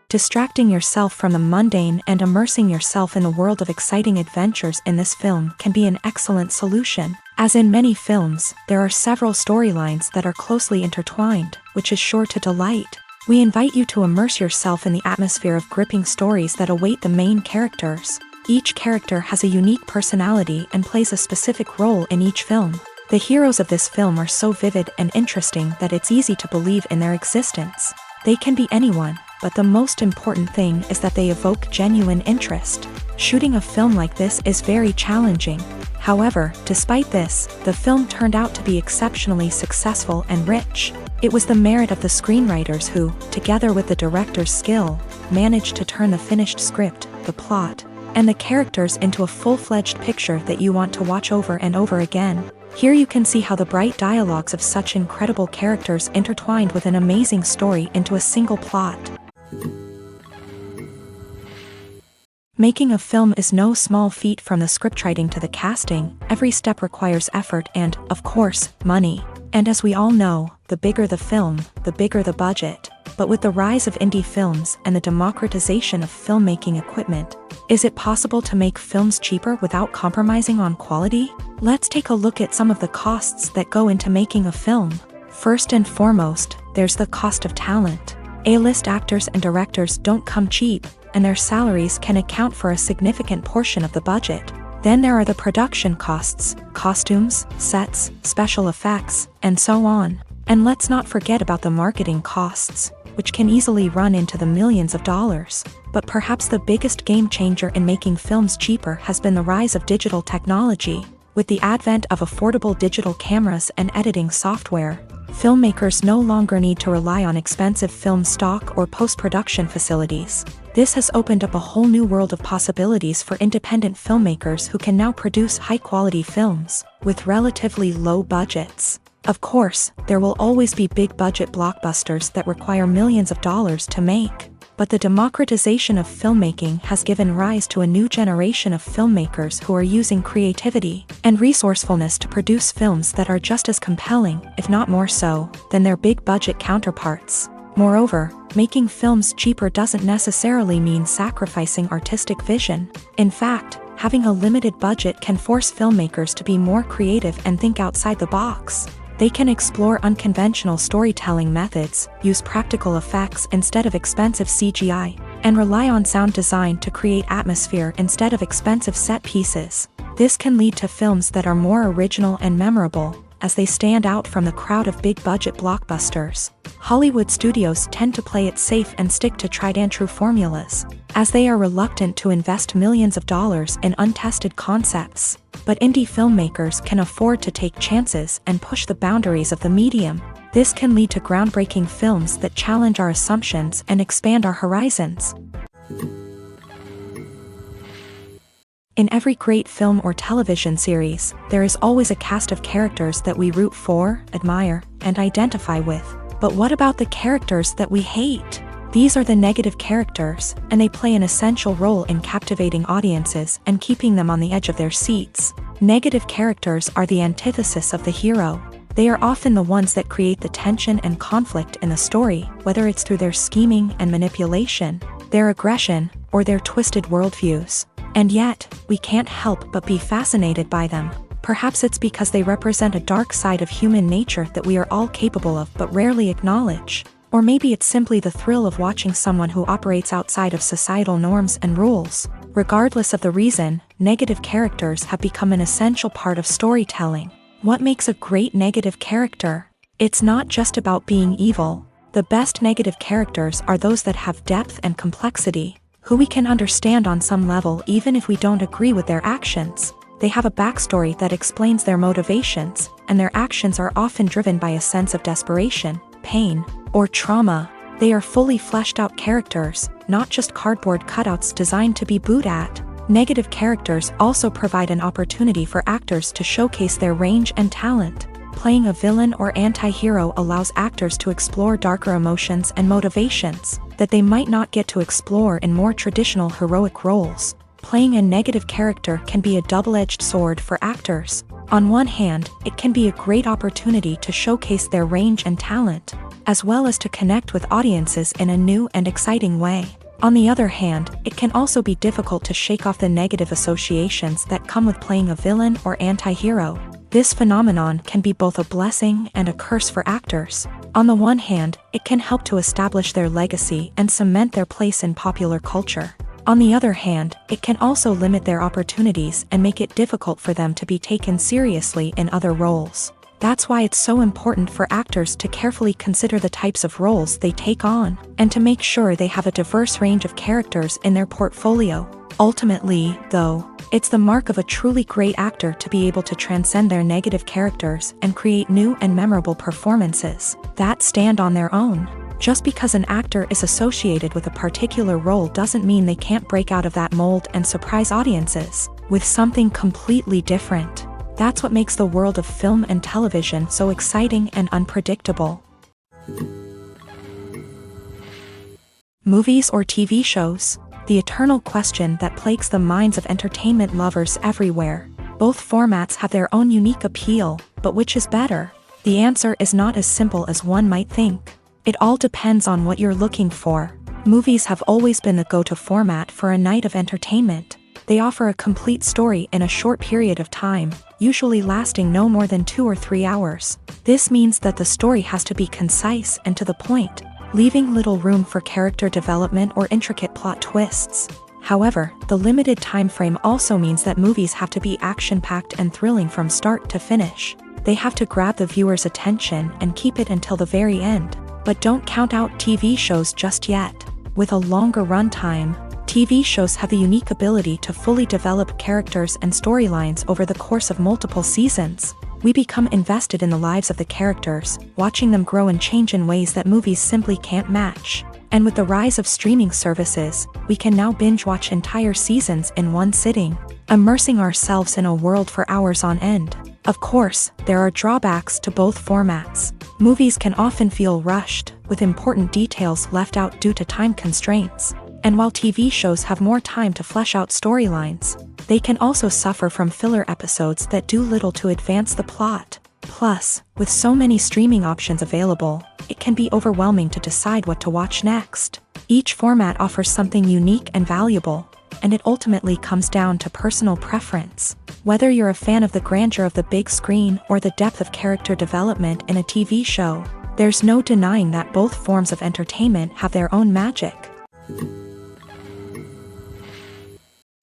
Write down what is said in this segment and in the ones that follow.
Distracting yourself from the mundane and immersing yourself in the world of exciting adventures in this film can be an excellent solution. As in many films, there are several storylines that are closely intertwined, which is sure to delight. We invite you to immerse yourself in the atmosphere of gripping stories that await the main characters. Each character has a unique personality and plays a specific role in each film. The heroes of this film are so vivid and interesting that it's easy to believe in their existence. They can be anyone, but the most important thing is that they evoke genuine interest. Shooting a film like this is very challenging. However, despite this, the film turned out to be exceptionally successful and rich. It was the merit of the screenwriters who, together with the director's skill, managed to turn the finished script, the plot, and the characters into a full-fledged picture that you want to watch over and over again. Here you can see how the bright dialogues of such incredible characters intertwined with an amazing story into a single plot. Making a film is no small feat. From the scriptwriting to the casting, every step requires effort and, of course, money. And as we all know, the bigger the film, the bigger the budget. But with the rise of indie films and the democratization of filmmaking equipment, is it possible to make films cheaper without compromising on quality? Let's take a look at some of the costs that go into making a film. First and foremost, there's the cost of talent. A-list actors and directors don't come cheap, and their salaries can account for a significant portion of the budget. Then there are the production costs, costumes, sets, special effects, and so on. And let's not forget about the marketing costs, which can easily run into the millions of dollars. But perhaps the biggest game changer in making films cheaper has been the rise of digital technology. With the advent of affordable digital cameras and editing software, filmmakers no longer need to rely on expensive film stock or post-production facilities. This has opened up a whole new world of possibilities for independent filmmakers who can now produce high-quality films with relatively low budgets. Of course, there will always be big-budget blockbusters that require millions of dollars to make. But the democratization of filmmaking has given rise to a new generation of filmmakers who are using creativity and resourcefulness to produce films that are just as compelling, if not more so, than their big-budget counterparts. Moreover, making films cheaper doesn't necessarily mean sacrificing artistic vision. In fact, having a limited budget can force filmmakers to be more creative and think outside the box. They can explore unconventional storytelling methods, use practical effects instead of expensive CGI, and rely on sound design to create atmosphere instead of expensive set pieces. This can lead to films that are more original and memorable, as they stand out from the crowd of big-budget blockbusters. Hollywood studios tend to play it safe and stick to tried-and-true formulas, as they are reluctant to invest millions of dollars in untested concepts. But indie filmmakers can afford to take chances and push the boundaries of the medium. This can lead to groundbreaking films that challenge our assumptions and expand our horizons. In every great film or television series, there is always a cast of characters that we root for, admire, and identify with. But what about the characters that we hate? These are the negative characters, and they play an essential role in captivating audiences and keeping them on the edge of their seats. Negative characters are the antithesis of the hero. They are often the ones that create the tension and conflict in the story, whether it's through their scheming and manipulation, their aggression, or their twisted worldviews. And yet, we can't help but be fascinated by them. Perhaps it's because they represent a dark side of human nature that we are all capable of but rarely acknowledge. Or maybe it's simply the thrill of watching someone who operates outside of societal norms and rules. Regardless of the reason, negative characters have become an essential part of storytelling. What makes a great negative character? It's not just about being evil. The best negative characters are those that have depth and complexity, who we can understand on some level even if we don't agree with their actions. They have a backstory that explains their motivations, and their actions are often driven by a sense of desperation, pain, or trauma. They are fully fleshed out characters, not just cardboard cutouts designed to be booed at. Negative characters also provide an opportunity for actors to showcase their range and talent. Playing a villain or anti-hero allows actors to explore darker emotions and motivations that they might not get to explore in more traditional heroic roles. Playing a negative character can be a double-edged sword for actors. On one hand, it can be a great opportunity to showcase their range and talent. as well as to connect with audiences in a new and exciting way. On the other hand, it can also be difficult to shake off the negative associations that come with playing a villain or anti-hero. This phenomenon can be both a blessing and a curse for actors. On the one hand, it can help to establish their legacy and cement their place in popular culture. On the other hand, it can also limit their opportunities and make it difficult for them to be taken seriously in other roles. That's why it's so important for actors to carefully consider the types of roles they take on, and to make sure they have a diverse range of characters in their portfolio. Ultimately, though, it's the mark of a truly great actor to be able to transcend their negative characters and create new and memorable performances that stand on their own. Just because an actor is associated with a particular role doesn't mean they can't break out of that mold and surprise audiences with something completely different. That's what makes the world of film and television so exciting and unpredictable. Movies or TV shows? The eternal question that plagues the minds of entertainment lovers everywhere. Both formats have their own unique appeal, but which is better? The answer is not as simple as one might think. It all depends on what you're looking for. Movies have always been the go-to format for a night of entertainment. They offer a complete story in a short period of time, usually lasting no more than 2 or 3 hours. This means that the story has to be concise and to the point, leaving little room for character development or intricate plot twists. However, the limited time frame also means that movies have to be action-packed and thrilling from start to finish. They have to grab the viewer's attention and keep it until the very end. But don't count out TV shows just yet. With a longer runtime, TV shows have the unique ability to fully develop characters and storylines over the course of multiple seasons. We become invested in the lives of the characters, watching them grow and change in ways that movies simply can't match. And with the rise of streaming services, we can now binge-watch entire seasons in one sitting, immersing ourselves in a world for hours on end. Of course, there are drawbacks to both formats. Movies can often feel rushed, with important details left out due to time constraints. And while TV shows have more time to flesh out storylines, they can also suffer from filler episodes that do little to advance the plot. Plus, with so many streaming options available, it can be overwhelming to decide what to watch next. Each format offers something unique and valuable, and it ultimately comes down to personal preference. Whether you're a fan of the grandeur of the big screen or the depth of character development in a TV show, there's no denying that both forms of entertainment have their own magic.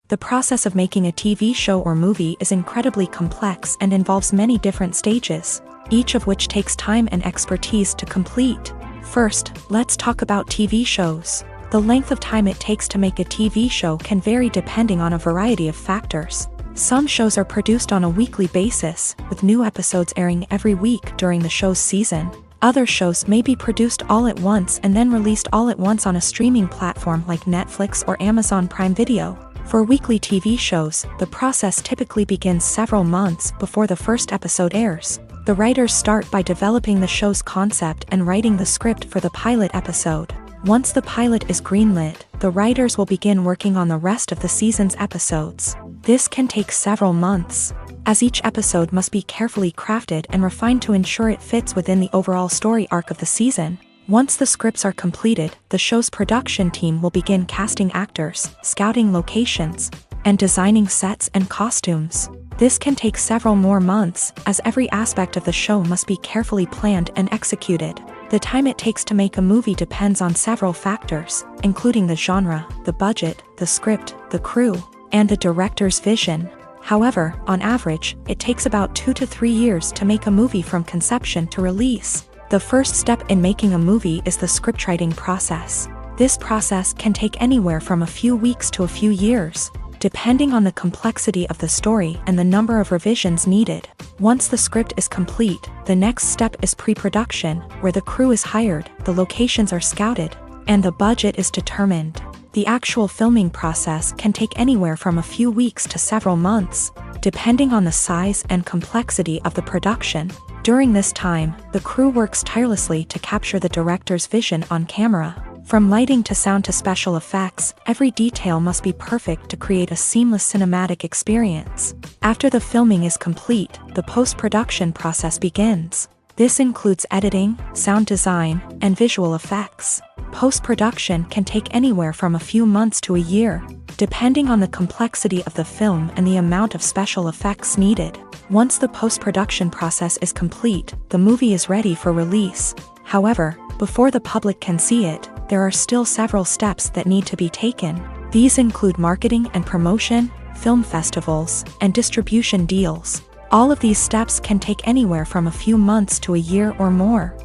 The process of making a TV show or movie is incredibly complex and involves many different stages, each of which takes time and expertise to complete. First, let's talk about TV shows. The length of time it takes to make a TV show can vary depending on a variety of factors. Some shows are produced on a weekly basis, with new episodes airing every week during the show's season. Other shows may be produced all at once and then released all at once on a streaming platform like Netflix or Amazon Prime Video. For weekly TV shows, the process typically begins several months before the first episode airs. The writers start by developing the show's concept and writing the script for the pilot episode. Once the pilot is greenlit, the writers will begin working on the rest of the season's episodes. This can take several months, as each episode must be carefully crafted and refined to ensure it fits within the overall story arc of the season. Once the scripts are completed, the show's production team will begin casting actors, scouting locations, and designing sets and costumes. This can take several more months, as every aspect of the show must be carefully planned and executed. The time it takes to make a movie depends on several factors, including the genre, the budget, the script, the crew, and the director's vision. However, on average, it takes about 2 to 3 years to make a movie from conception to release. The first step in making a movie is the scriptwriting process. This process can take anywhere from a few weeks to a few years, depending on the complexity of the story and the number of revisions needed. Once the script is complete, the next step is pre-production, where the crew is hired, the locations are scouted, and the budget is determined. The actual filming process can take anywhere from a few weeks to several months, depending on the size and complexity of the production. During this time, the crew works tirelessly to capture the director's vision on camera. From lighting to sound to special effects, every detail must be perfect to create a seamless cinematic experience. After the filming is complete, the post-production process begins. This includes editing, sound design, and visual effects. Post-production can take anywhere from a few months to a year, depending on the complexity of the film and the amount of special effects needed. Once the post-production process is complete, the movie is ready for release. However, before the public can see it, there are still several steps that need to be taken. These include marketing and promotion, film festivals, and distribution deals. All of these steps can take anywhere from a few months to a year or more.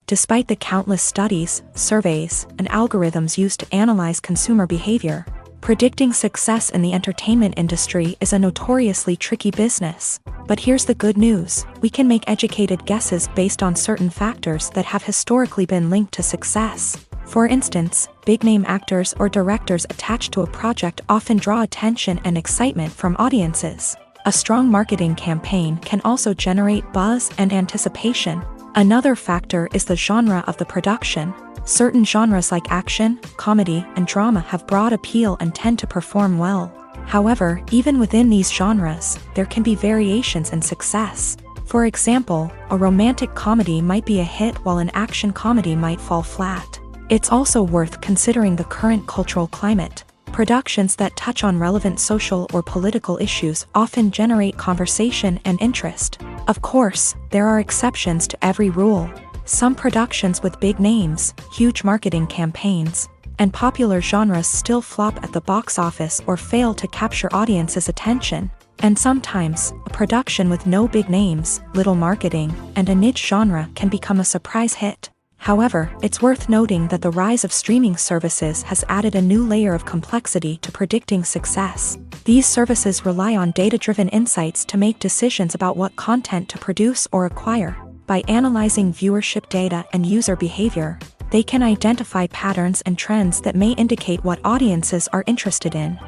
Despite the countless studies, surveys, and algorithms used to analyze consumer behavior, predicting success in the entertainment industry is a notoriously tricky business. But here's the good news: we can make educated guesses based on certain factors that have historically been linked to success. For instance, big-name actors or directors attached to a project often draw attention and excitement from audiences. A strong marketing campaign can also generate buzz and anticipation. Another factor is the genre of the production. Certain genres like action, comedy, and drama have broad appeal and tend to perform well. However, even within these genres, there can be variations in success. For example, a romantic comedy might be a hit while an action comedy might fall flat. It's also worth considering the current cultural climate. Productions that touch on relevant social or political issues often generate conversation and interest. Of course, there are exceptions to every rule. Some productions with big names, huge marketing campaigns, and popular genres still flop at the box office or fail to capture audiences' attention. And sometimes, a production with no big names, little marketing, and a niche genre can become a surprise hit. However, it's worth noting that the rise of streaming services has added a new layer of complexity to predicting success. These services rely on data-driven insights to make decisions about what content to produce or acquire. By analyzing viewership data and user behavior, they can identify patterns and trends that may indicate what audiences are interested in.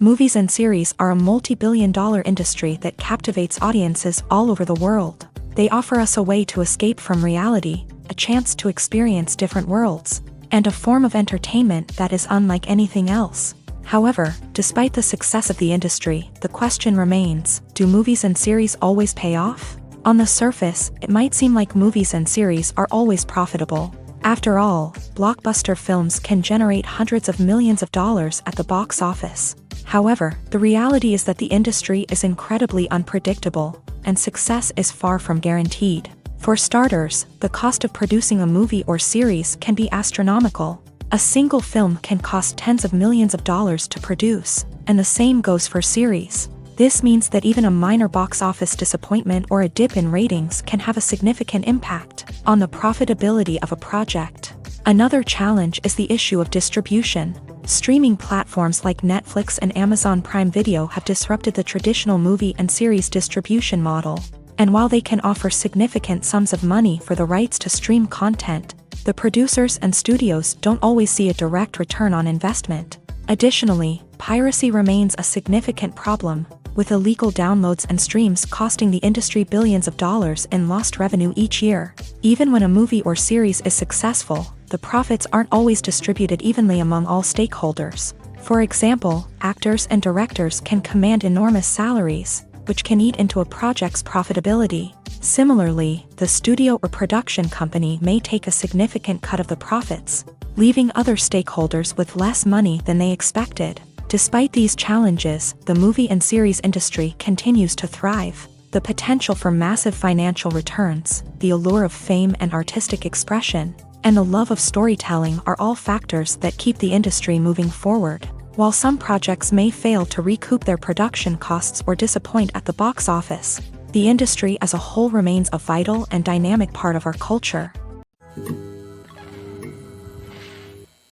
Movies and series are a multi-billion-dollar industry that captivates audiences all over the world. They offer us a way to escape from reality, a chance to experience different worlds, and a form of entertainment that is unlike anything else. However, despite the success of the industry, the question remains: do movies and series always pay off? On the surface, it might seem like movies and series are always profitable. After all, blockbuster films can generate hundreds of millions of dollars at the box office. However, the reality is that the industry is incredibly unpredictable, and success is far from guaranteed. For starters, the cost of producing a movie or series can be astronomical. A single film can cost tens of millions of dollars to produce, and the same goes for series. This means that even a minor box office disappointment or a dip in ratings can have a significant impact on the profitability of a project. Another challenge is the issue of distribution. Streaming platforms like Netflix and Amazon Prime Video have disrupted the traditional movie and series distribution model. And while they can offer significant sums of money for the rights to stream content, the producers and studios don't always see a direct return on investment. Additionally, piracy remains a significant problem, with illegal downloads and streams costing the industry billions of dollars in lost revenue each year. Even when a movie or series is successful, the profits aren't always distributed evenly among all stakeholders. For example, actors and directors can command enormous salaries, which can eat into a project's profitability. Similarly, the studio or production company may take a significant cut of the profits, leaving other stakeholders with less money than they expected. Despite these challenges, the movie and series industry continues to thrive. The potential for massive financial returns, the allure of fame and artistic expression, and the love of storytelling are all factors that keep the industry moving forward. While some projects may fail to recoup their production costs or disappoint at the box office, the industry as a whole remains a vital and dynamic part of our culture.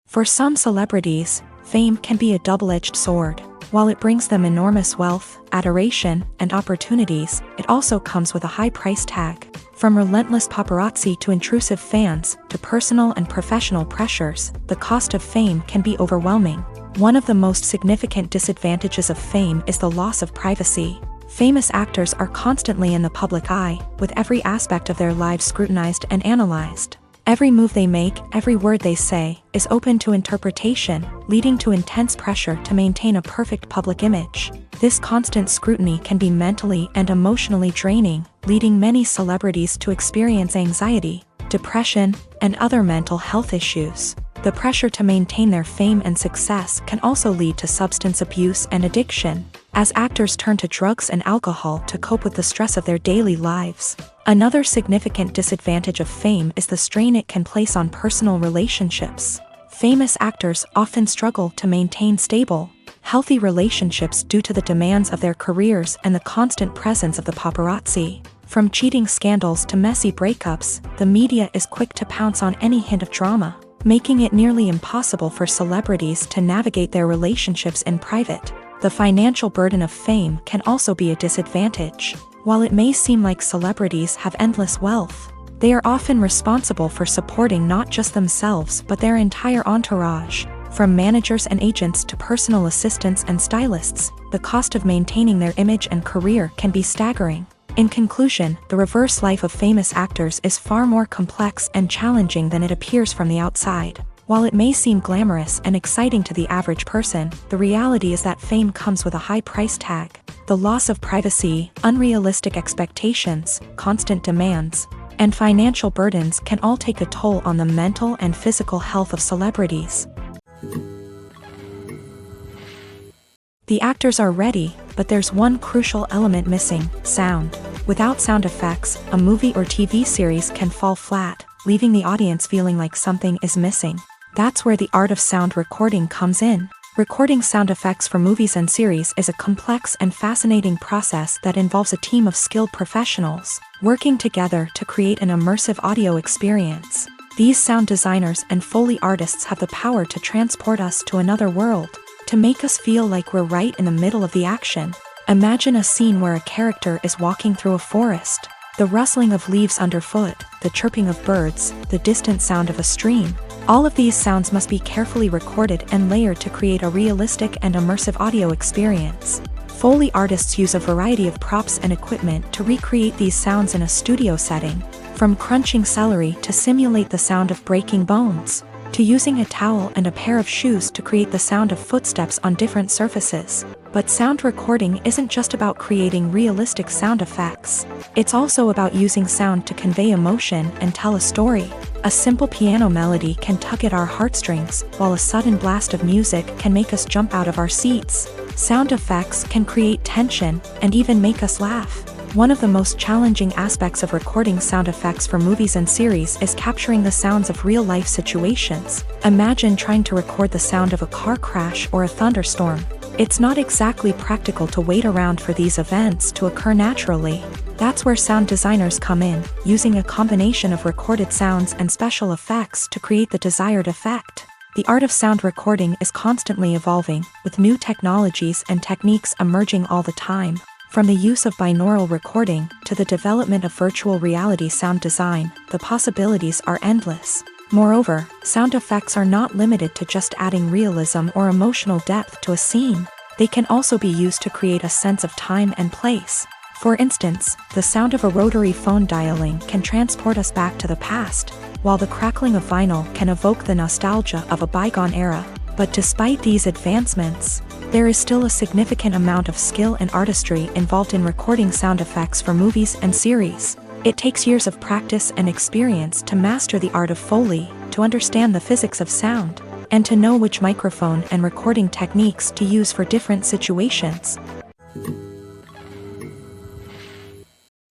For some celebrities, fame can be a double-edged sword. While it brings them enormous wealth, adoration, and opportunities, it also comes with a high price tag. From relentless paparazzi to intrusive fans, to personal and professional pressures, the cost of fame can be overwhelming. One of the most significant disadvantages of fame is the loss of privacy. Famous actors are constantly in the public eye, with every aspect of their lives scrutinized and analyzed. Every move they make, every word they say, is open to interpretation, leading to intense pressure to maintain a perfect public image. This constant scrutiny can be mentally and emotionally draining, leading many celebrities to experience anxiety, depression, and other mental health issues. The pressure to maintain their fame and success can also lead to substance abuse and addiction, as actors turn to drugs and alcohol to cope with the stress of their daily lives. Another significant disadvantage of fame is the strain it can place on personal relationships. Famous actors often struggle to maintain stable, healthy relationships due to the demands of their careers and the constant presence of the paparazzi. From cheating scandals to messy breakups, the media is quick to pounce on any hint of drama, making it nearly impossible for celebrities to navigate their relationships in private. The financial burden of fame can also be a disadvantage. While it may seem like celebrities have endless wealth, they are often responsible for supporting not just themselves but their entire entourage. From managers and agents to personal assistants and stylists, the cost of maintaining their image and career can be staggering. In conclusion, the reverse life of famous actors is far more complex and challenging than it appears from the outside. While it may seem glamorous and exciting to the average person, the reality is that fame comes with a high price tag. The loss of privacy, unrealistic expectations, constant demands, and financial burdens can all take a toll on the mental and physical health of celebrities. The actors are ready, but there's one crucial element missing: sound. Without sound effects, a movie or TV series can fall flat, leaving the audience feeling like something is missing. That's where the art of sound recording comes in. Recording sound effects for movies and series is a complex and fascinating process that involves a team of skilled professionals working together to create an immersive audio experience. These sound designers and Foley artists have the power to transport us to another world, to make us feel like we're right in the middle of the action. Imagine a scene where a character is walking through a forest. The rustling of leaves underfoot, the chirping of birds, the distant sound of a stream. All of these sounds must be carefully recorded and layered to create a realistic and immersive audio experience. Foley artists use a variety of props and equipment to recreate these sounds in a studio setting, from crunching celery to simulate the sound of breaking bones, to using a towel and a pair of shoes to create the sound of footsteps on different surfaces. But sound recording isn't just about creating realistic sound effects. It's also about using sound to convey emotion and tell a story. A simple piano melody can tug at our heartstrings, while a sudden blast of music can make us jump out of our seats. Sound effects can create tension and even make us laugh. One of the most challenging aspects of recording sound effects for movies and series is capturing the sounds of real-life situations. Imagine trying to record the sound of a car crash or a thunderstorm. It's not exactly practical to wait around for these events to occur naturally. That's where sound designers come in, using a combination of recorded sounds and special effects to create the desired effect. The art of sound recording is constantly evolving, with new technologies and techniques emerging all the time. From the use of binaural recording to the development of virtual reality sound design, the possibilities are endless. Moreover, sound effects are not limited to just adding realism or emotional depth to a scene. They can also be used to create a sense of time and place. For instance, the sound of a rotary phone dialing can transport us back to the past, while the crackling of vinyl can evoke the nostalgia of a bygone era. But despite these advancements, there is still a significant amount of skill and artistry involved in recording sound effects for movies and series. It takes years of practice and experience to master the art of Foley, to understand the physics of sound, and to know which microphone and recording techniques to use for different situations.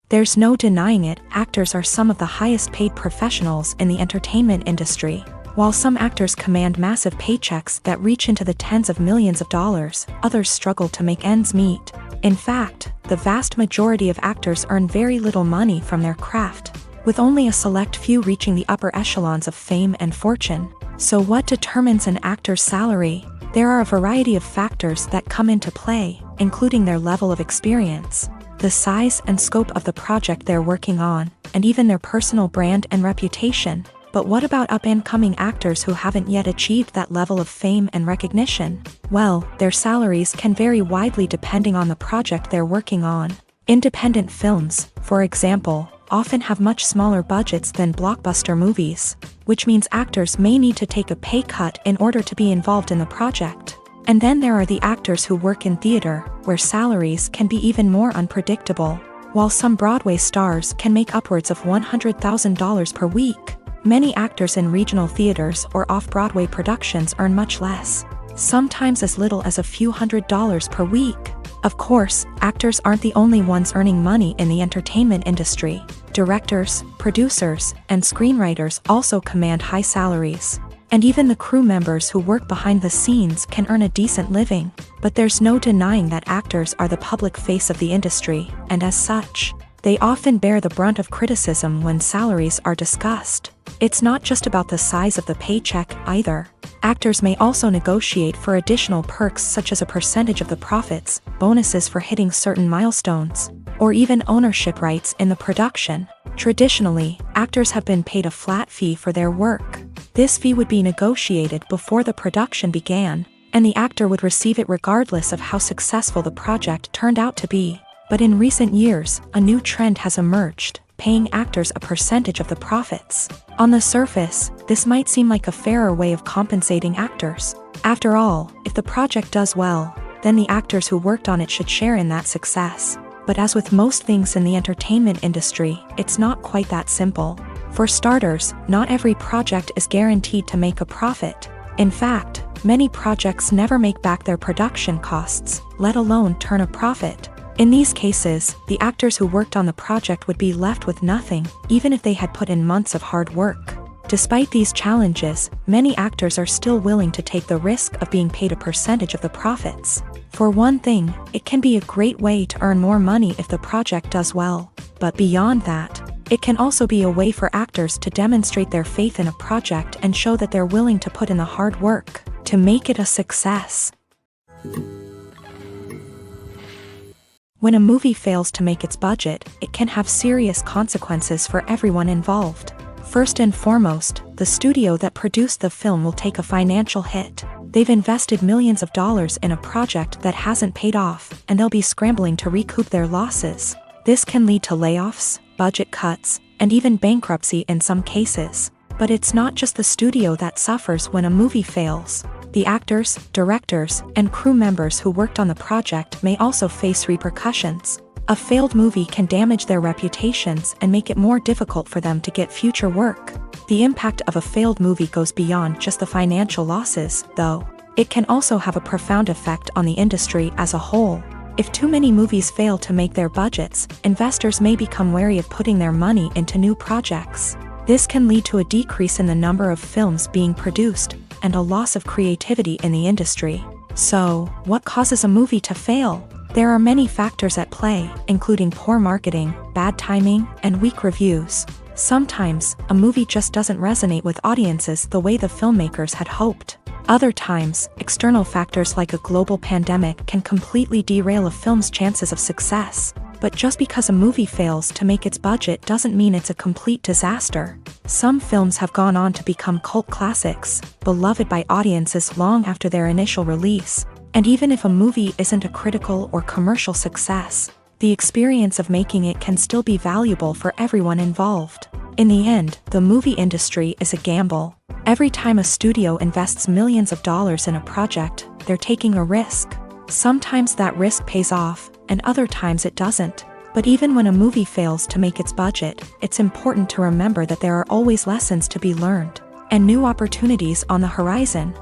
There's no denying it, actors are some of the highest paid professionals in the entertainment industry. While some actors command massive paychecks that reach into the tens of millions of dollars, others struggle to make ends meet. In fact, the vast majority of actors earn very little money from their craft, with only a select few reaching the upper echelons of fame and fortune. So what determines an actor's salary? There are a variety of factors that come into play, including their level of experience, the size and scope of the project they're working on, and even their personal brand and reputation. But what about up-and-coming actors who haven't yet achieved that level of fame and recognition? Well, their salaries can vary widely depending on the project they're working on. Independent films, for example, often have much smaller budgets than blockbuster movies, which means actors may need to take a pay cut in order to be involved in the project. And then there are the actors who work in theater, where salaries can be even more unpredictable. While some Broadway stars can make upwards of $100,000 per week, many actors in regional theaters or off-Broadway productions earn much less, sometimes as little as a few $100s per week. Of course, actors aren't the only ones earning money in the entertainment industry. Directors, producers, and screenwriters also command high salaries. And even the crew members who work behind the scenes can earn a decent living. But there's no denying that actors are the public face of the industry, and as such, they often bear the brunt of criticism when salaries are discussed. It's not just about the size of the paycheck, either. Actors may also negotiate for additional perks such as a percentage of the profits, bonuses for hitting certain milestones, or even ownership rights in the production. Traditionally, actors have been paid a flat fee for their work. This fee would be negotiated before the production began, and the actor would receive it regardless of how successful the project turned out to be. But in recent years, a new trend has emerged, paying actors a percentage of the profits. On the surface, this might seem like a fairer way of compensating actors. After all, if the project does well, then the actors who worked on it should share in that success. But as with most things in the entertainment industry, it's not quite that simple. For starters, not every project is guaranteed to make a profit. In fact, many projects never make back their production costs, let alone turn a profit. In these cases, the actors who worked on the project would be left with nothing, even if they had put in months of hard work. Despite these challenges, many actors are still willing to take the risk of being paid a percentage of the profits. For one thing, it can be a great way to earn more money if the project does well. But beyond that, it can also be a way for actors to demonstrate their faith in a project and show that they're willing to put in the hard work to make it a success. When a movie fails to make its budget, it can have serious consequences for everyone involved. First and foremost, the studio that produced the film will take a financial hit. They've invested millions of dollars in a project that hasn't paid off, and they'll be scrambling to recoup their losses. This can lead to layoffs, budget cuts, and even bankruptcy in some cases. But it's not just the studio that suffers when a movie fails. The actors, directors, and crew members who worked on the project may also face repercussions. A failed movie can damage their reputations and make it more difficult for them to get future work. The impact of a failed movie goes beyond just the financial losses, though. It can also have a profound effect on the industry as a whole. If too many movies fail to make their budgets, investors may become wary of putting their money into new projects. This can lead to a decrease in the number of films being produced, and a loss of creativity in the industry. So, what causes a movie to fail? There are many factors at play, including poor marketing, bad timing, and weak reviews. Sometimes, a movie just doesn't resonate with audiences the way the filmmakers had hoped. Other times, external factors like a global pandemic can completely derail a film's chances of success. But just because a movie fails to make its budget doesn't mean it's a complete disaster. Some films have gone on to become cult classics, beloved by audiences long after their initial release. And even if a movie isn't a critical or commercial success, the experience of making it can still be valuable for everyone involved. In the end, the movie industry is a gamble. Every time a studio invests millions of dollars in a project, they're taking a risk. Sometimes that risk pays off, and other times it doesn't. But even when a movie fails to make its budget, it's important to remember that there are always lessons to be learned, and new opportunities on the horizon.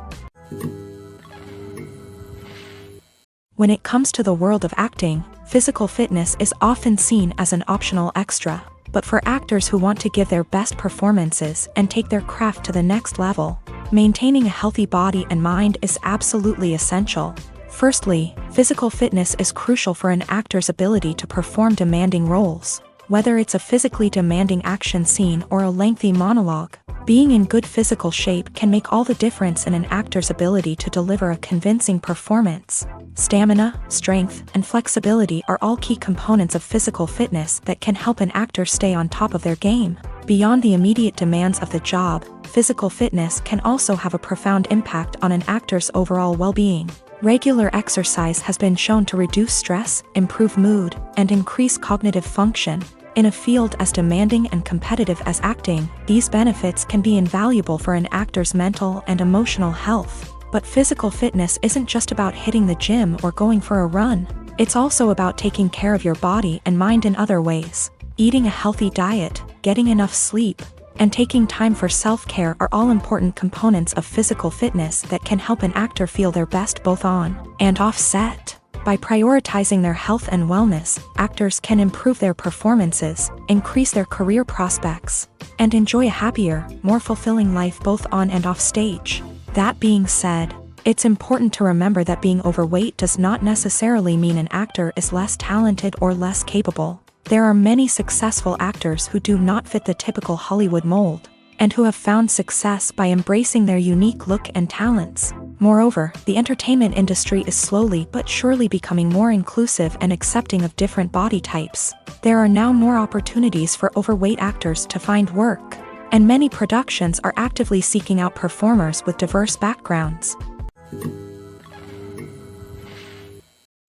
When it comes to the world of acting, physical fitness is often seen as an optional extra. But for actors who want to give their best performances and take their craft to the next level, maintaining a healthy body and mind is absolutely essential. Firstly, physical fitness is crucial for an actor's ability to perform demanding roles. Whether it's a physically demanding action scene or a lengthy monologue, being in good physical shape can make all the difference in an actor's ability to deliver a convincing performance. Stamina, strength, and flexibility are all key components of physical fitness that can help an actor stay on top of their game. Beyond the immediate demands of the job, physical fitness can also have a profound impact on an actor's overall well-being. Regular exercise has been shown to reduce stress, improve mood, and increase cognitive function. In a field as demanding and competitive as acting, these benefits can be invaluable for an actor's mental and emotional health. But physical fitness isn't just about hitting the gym or going for a run. It's also about taking care of your body and mind in other ways. Eating a healthy diet, getting enough sleep, and taking time for self-care are all important components of physical fitness that can help an actor feel their best both on and off set. By prioritizing their health and wellness, actors can improve their performances, increase their career prospects, and enjoy a happier, more fulfilling life both on and off stage. That being said, it's important to remember that being overweight does not necessarily mean an actor is less talented or less capable. There are many successful actors who do not fit the typical Hollywood mold, and who have found success by embracing their unique look and talents. Moreover, the entertainment industry is slowly but surely becoming more inclusive and accepting of different body types. There are now more opportunities for overweight actors to find work, and many productions are actively seeking out performers with diverse backgrounds.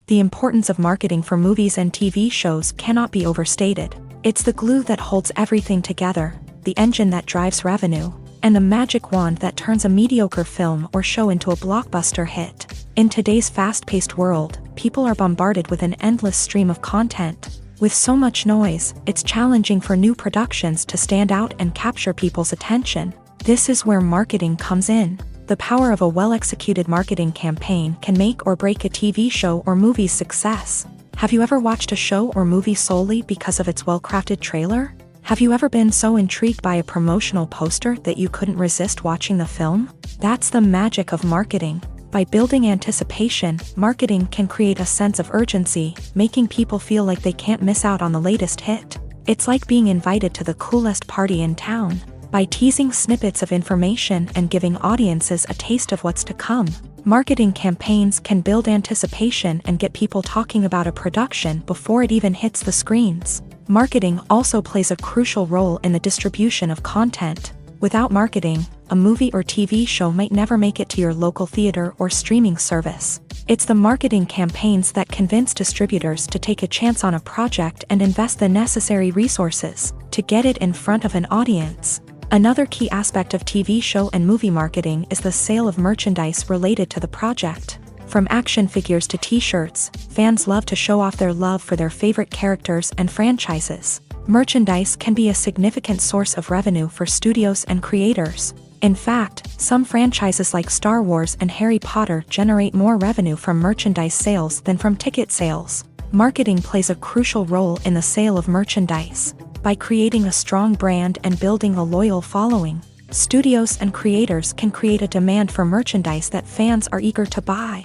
The importance of marketing for movies and TV shows cannot be overstated. It's the glue that holds everything together, the engine that drives revenue, and the magic wand that turns a mediocre film or show into a blockbuster hit. In today's fast-paced world, people are bombarded with an endless stream of content. With so much noise, it's challenging for new productions to stand out and capture people's attention. This is where marketing comes in. The power of a well-executed marketing campaign can make or break a TV show or movie's success. Have you ever watched a show or movie solely because of its well-crafted trailer? Have you ever been so intrigued by a promotional poster that you couldn't resist watching the film? That's the magic of marketing. By building anticipation, marketing can create a sense of urgency, making people feel like they can't miss out on the latest hit. It's like being invited to the coolest party in town. By teasing snippets of information and giving audiences a taste of what's to come, marketing campaigns can build anticipation and get people talking about a production before it even hits the screens. Marketing also plays a crucial role in the distribution of content. Without marketing, a movie or TV show might never make it to your local theater or streaming service. It's the marketing campaigns that convince distributors to take a chance on a project and invest the necessary resources to get it in front of an audience. Another key aspect of TV show and movie marketing is the sale of merchandise related to the project. From action figures to t-shirts, fans love to show off their love for their favorite characters and franchises. Merchandise can be a significant source of revenue for studios and creators. In fact, some franchises like Star Wars and Harry Potter generate more revenue from merchandise sales than from ticket sales. Marketing plays a crucial role in the sale of merchandise. By creating a strong brand and building a loyal following, studios and creators can create a demand for merchandise that fans are eager to buy.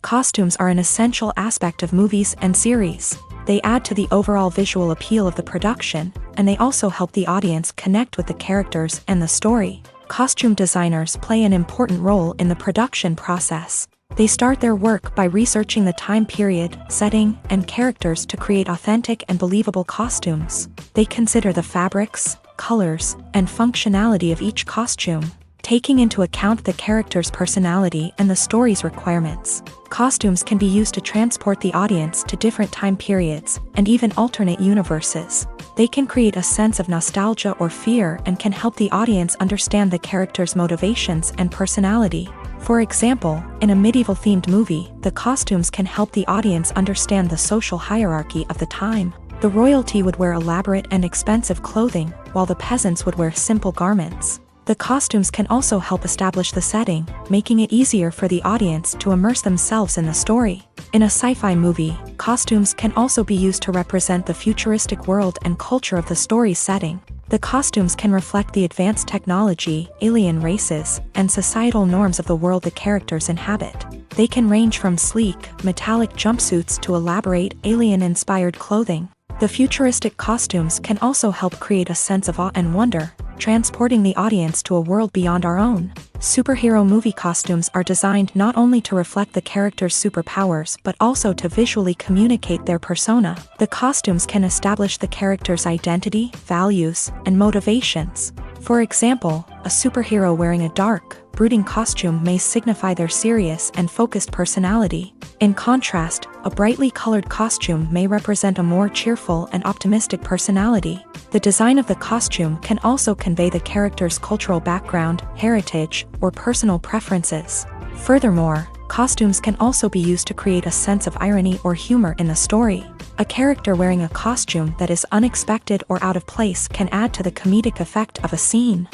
Costumes are an essential aspect of movies and series. They add to the overall visual appeal of the production, and they also help the audience connect with the characters and the story. Costume designers play an important role in the production process. They start their work by researching the time period, setting, and characters to create authentic and believable costumes. They consider the fabrics, colors, and functionality of each costume, taking into account the character's personality and the story's requirements. Costumes can be used to transport the audience to different time periods, and even alternate universes. They can create a sense of nostalgia or fear and can help the audience understand the character's motivations and personality. For example, in a medieval-themed movie, the costumes can help the audience understand the social hierarchy of the time. The royalty would wear elaborate and expensive clothing, while the peasants would wear simple garments. The costumes can also help establish the setting, making it easier for the audience to immerse themselves in the story. In a sci-fi movie, costumes can also be used to represent the futuristic world and culture of the story's setting. The costumes can reflect the advanced technology, alien races, and societal norms of the world the characters inhabit. They can range from sleek, metallic jumpsuits to elaborate, alien-inspired clothing. The futuristic costumes can also help create a sense of awe and wonder, transporting the audience to a world beyond our own. Superhero movie costumes are designed not only to reflect the character's superpowers but also to visually communicate their persona. The costumes can establish the character's identity, values, and motivations. For example, a superhero wearing a dark, brooding costume may signify their serious and focused personality. In contrast, a brightly colored costume may represent a more cheerful and optimistic personality. The design of the costume can also convey the character's cultural background, heritage, or personal preferences. Furthermore, costumes can also be used to create a sense of irony or humor in the story. A character wearing a costume that is unexpected or out of place can add to the comedic effect of a scene.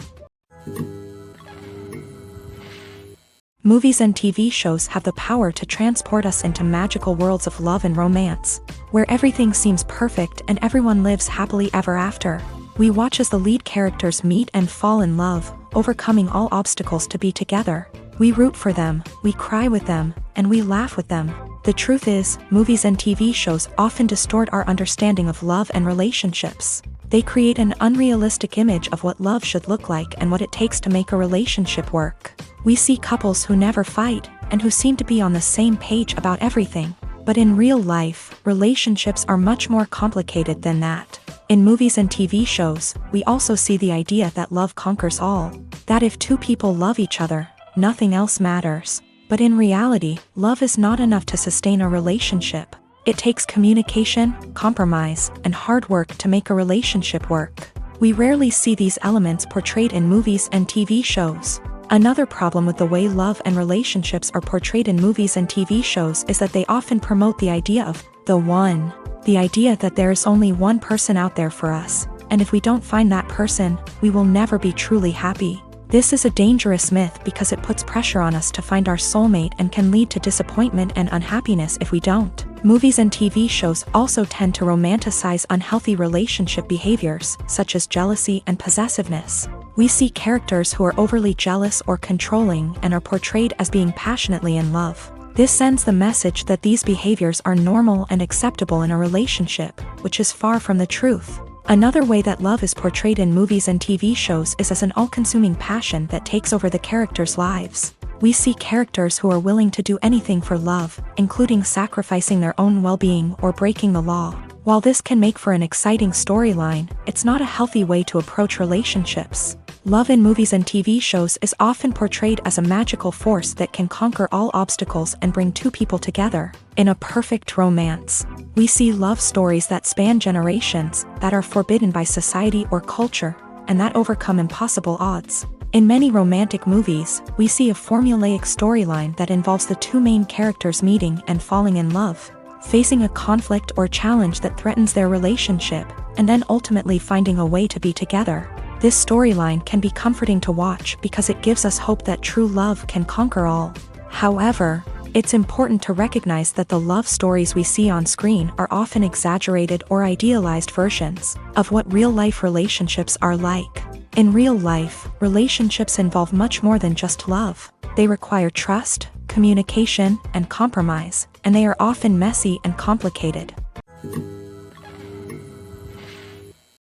Movies and TV shows have the power to transport us into magical worlds of love and romance, where everything seems perfect and everyone lives happily ever after. We watch as the lead characters meet and fall in love, overcoming all obstacles to be together. We root for them, we cry with them, and we laugh with them. The truth is, movies and TV shows often distort our understanding of love and relationships. They create an unrealistic image of what love should look like and what it takes to make a relationship work. We see couples who never fight, and who seem to be on the same page about everything. But in real life, relationships are much more complicated than that. In movies and TV shows, we also see the idea that love conquers all. That if two people love each other, nothing else matters. But in reality, love is not enough to sustain a relationship. It takes communication, compromise, and hard work to make a relationship work. We rarely see these elements portrayed in movies and TV shows. Another problem with the way love and relationships are portrayed in movies and TV shows is that they often promote the idea of the one. The idea that there is only one person out there for us, and if we don't find that person, we will never be truly happy. This is a dangerous myth because it puts pressure on us to find our soulmate and can lead to disappointment and unhappiness if we don't. Movies and TV shows also tend to romanticize unhealthy relationship behaviors, such as jealousy and possessiveness. We see characters who are overly jealous or controlling and are portrayed as being passionately in love. This sends the message that these behaviors are normal and acceptable in a relationship, which is far from the truth. Another way that love is portrayed in movies and TV shows is as an all-consuming passion that takes over the characters' lives. We see characters who are willing to do anything for love, including sacrificing their own well-being or breaking the law. While this can make for an exciting storyline, it's not a healthy way to approach relationships. Love in movies and TV shows is often portrayed as a magical force that can conquer all obstacles and bring two people together in a perfect romance. We see love stories that span generations, that are forbidden by society or culture, and that overcome impossible odds. In many romantic movies, we see a formulaic storyline that involves the two main characters meeting and falling in love, facing a conflict or challenge that threatens their relationship, and then ultimately finding a way to be together. This storyline can be comforting to watch because it gives us hope that true love can conquer all. However, it's important to recognize that the love stories we see on screen are often exaggerated or idealized versions of what real-life relationships are like. In real life, relationships involve much more than just love. They require trust, communication, and compromise, and they are often messy and complicated.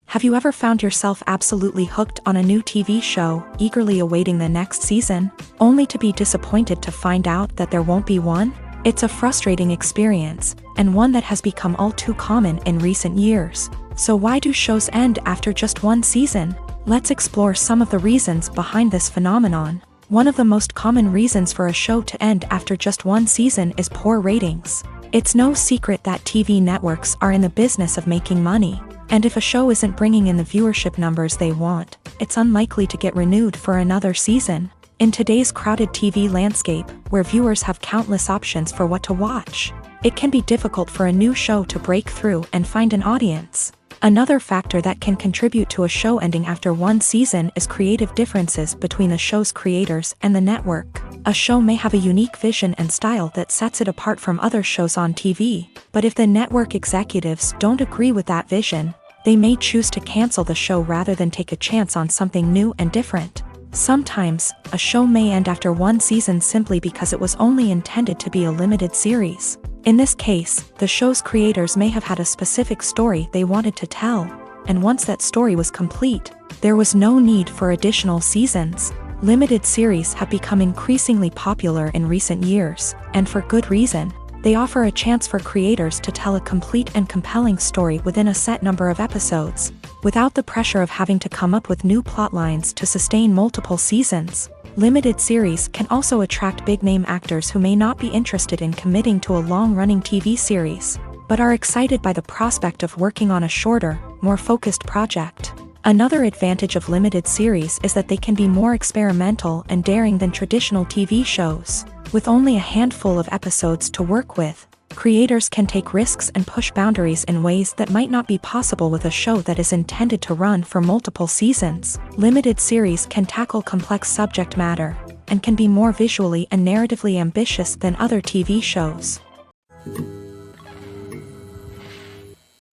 Have you ever found yourself absolutely hooked on a new TV show, eagerly awaiting the next season, only to be disappointed to find out that there won't be one? It's a frustrating experience, and one that has become all too common in recent years. So why do shows end after just one season? Let's explore some of the reasons behind this phenomenon. One of the most common reasons for a show to end after just one season is poor ratings. It's no secret that TV networks are in the business of making money. And if a show isn't bringing in the viewership numbers they want, it's unlikely to get renewed for another season. In today's crowded TV landscape, where viewers have countless options for what to watch, it can be difficult for a new show to break through and find an audience. Another factor that can contribute to a show ending after one season is creative differences between the show's creators and the network. A show may have a unique vision and style that sets it apart from other shows on TV, but if the network executives don't agree with that vision, they may choose to cancel the show rather than take a chance on something new and different. Sometimes, a show may end after one season simply because it was only intended to be a limited series. In this case, the show's creators may have had a specific story they wanted to tell, and once that story was complete, there was no need for additional seasons. Limited series have become increasingly popular in recent years, and for good reason. They offer a chance for creators to tell a complete and compelling story within a set number of episodes, without the pressure of having to come up with new plot lines to sustain multiple seasons. Limited series can also attract big-name actors who may not be interested in committing to a long-running TV series, but are excited by the prospect of working on a shorter, more focused project. Another advantage of limited series is that they can be more experimental and daring than traditional TV shows. With only a handful of episodes to work with, creators can take risks and push boundaries in ways that might not be possible with a show that is intended to run for multiple seasons. Limited series can tackle complex subject matter, and can be more visually and narratively ambitious than other TV shows.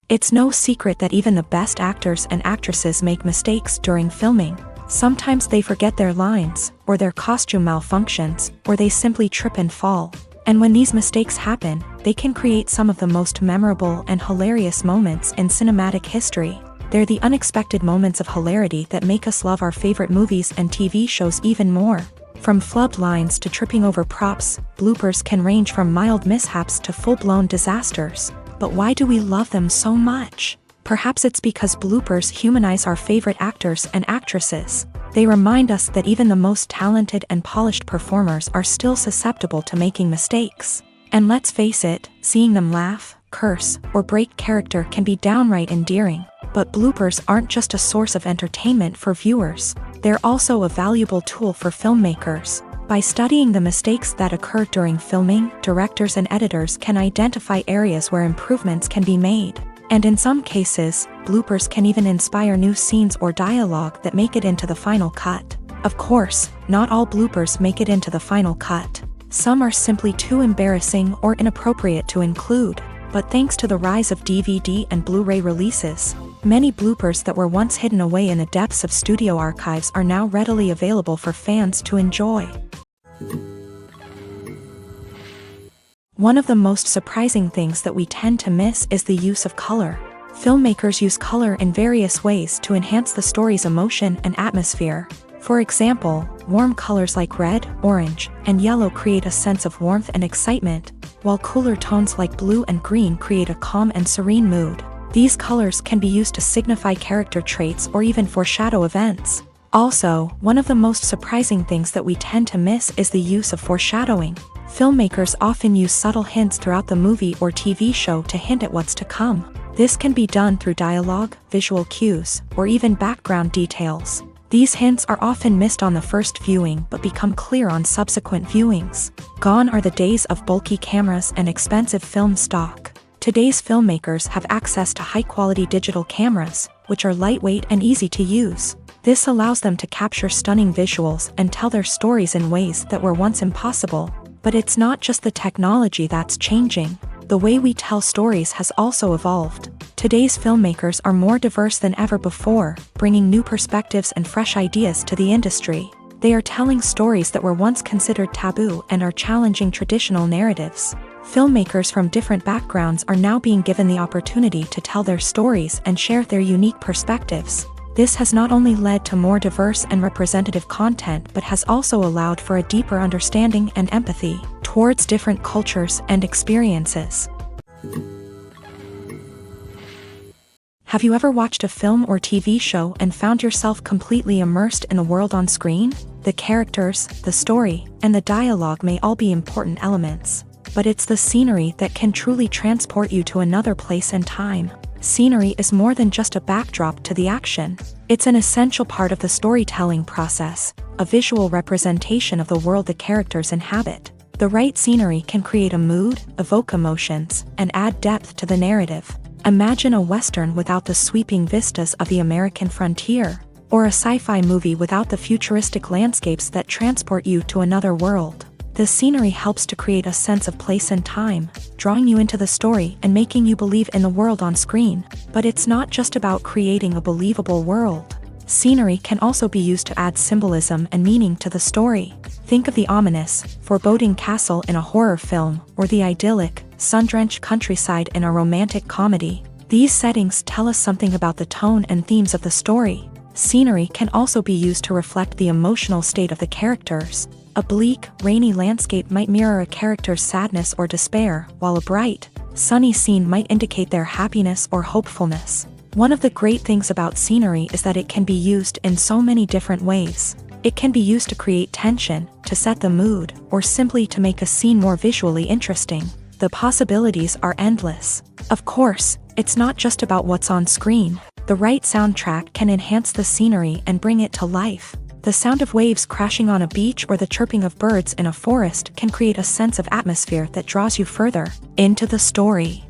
It's no secret that even the best actors and actresses make mistakes during filming. Sometimes they forget their lines, or their costume malfunctions, or they simply trip and fall. And when these mistakes happen, they can create some of the most memorable and hilarious moments in cinematic history. They're the unexpected moments of hilarity that make us love our favorite movies and TV shows even more. From flubbed lines to tripping over props, bloopers can range from mild mishaps to full-blown disasters. But why do we love them so much? Perhaps it's because bloopers humanize our favorite actors and actresses. They remind us that even the most talented and polished performers are still susceptible to making mistakes. And let's face it, seeing them laugh, curse, or break character can be downright endearing. But bloopers aren't just a source of entertainment for viewers. They're also a valuable tool for filmmakers. By studying the mistakes that occur during filming, directors and editors can identify areas where improvements can be made. And in some cases, bloopers can even inspire new scenes or dialogue that make it into the final cut. Of course, not all bloopers make it into the final cut. Some are simply too embarrassing or inappropriate to include. But thanks to the rise of DVD and Blu-ray releases, many bloopers that were once hidden away in the depths of studio archives are now readily available for fans to enjoy. One of the most surprising things that we tend to miss is the use of color. Filmmakers use color in various ways to enhance the story's emotion and atmosphere. For example, warm colors like red, orange, and yellow create a sense of warmth and excitement, while cooler tones like blue and green create a calm and serene mood. These colors can be used to signify character traits or even foreshadow events. Also, one of the most surprising things that we tend to miss is the use of foreshadowing. Filmmakers often use subtle hints throughout the movie or TV show to hint at what's to come. This can be done through dialogue, visual cues, or even background details. These hints are often missed on the first viewing but become clear on subsequent viewings. Gone are the days of bulky cameras and expensive film stock. Today's filmmakers have access to high-quality digital cameras, which are lightweight and easy to use. This allows them to capture stunning visuals and tell their stories in ways that were once impossible. But it's not just the technology that's changing. The way we tell stories has also evolved. Today's filmmakers are more diverse than ever before, bringing new perspectives and fresh ideas to the industry. They are telling stories that were once considered taboo and are challenging traditional narratives. Filmmakers from different backgrounds are now being given the opportunity to tell their stories and share their unique perspectives. This has not only led to more diverse and representative content but has also allowed for a deeper understanding and empathy towards different cultures and experiences. Have you ever watched a film or TV show and found yourself completely immersed in the world on screen? The characters, the story, and the dialogue may all be important elements, but it's the scenery that can truly transport you to another place and time. Scenery is more than just a backdrop to the action. It's an essential part of the storytelling process, a visual representation of the world the characters inhabit. The right scenery can create a mood, evoke emotions, and add depth to the narrative. Imagine a Western without the sweeping vistas of the American frontier, or a sci-fi movie without the futuristic landscapes that transport you to another world. The scenery helps to create a sense of place and time, drawing you into the story and making you believe in the world on screen. But it's not just about creating a believable world. Scenery can also be used to add symbolism and meaning to the story. Think of the ominous, foreboding castle in a horror film, or the idyllic, sun-drenched countryside in a romantic comedy. These settings tell us something about the tone and themes of the story. Scenery can also be used to reflect the emotional state of the characters. A bleak, rainy landscape might mirror a character's sadness or despair, while a bright, sunny scene might indicate their happiness or hopefulness. One of the great things about scenery is that it can be used in so many different ways. It can be used to create tension, to set the mood, or simply to make a scene more visually interesting. The possibilities are endless. Of course, it's not just about what's on screen. The right soundtrack can enhance the scenery and bring it to life. The sound of waves crashing on a beach or the chirping of birds in a forest can create a sense of atmosphere that draws you further into the story.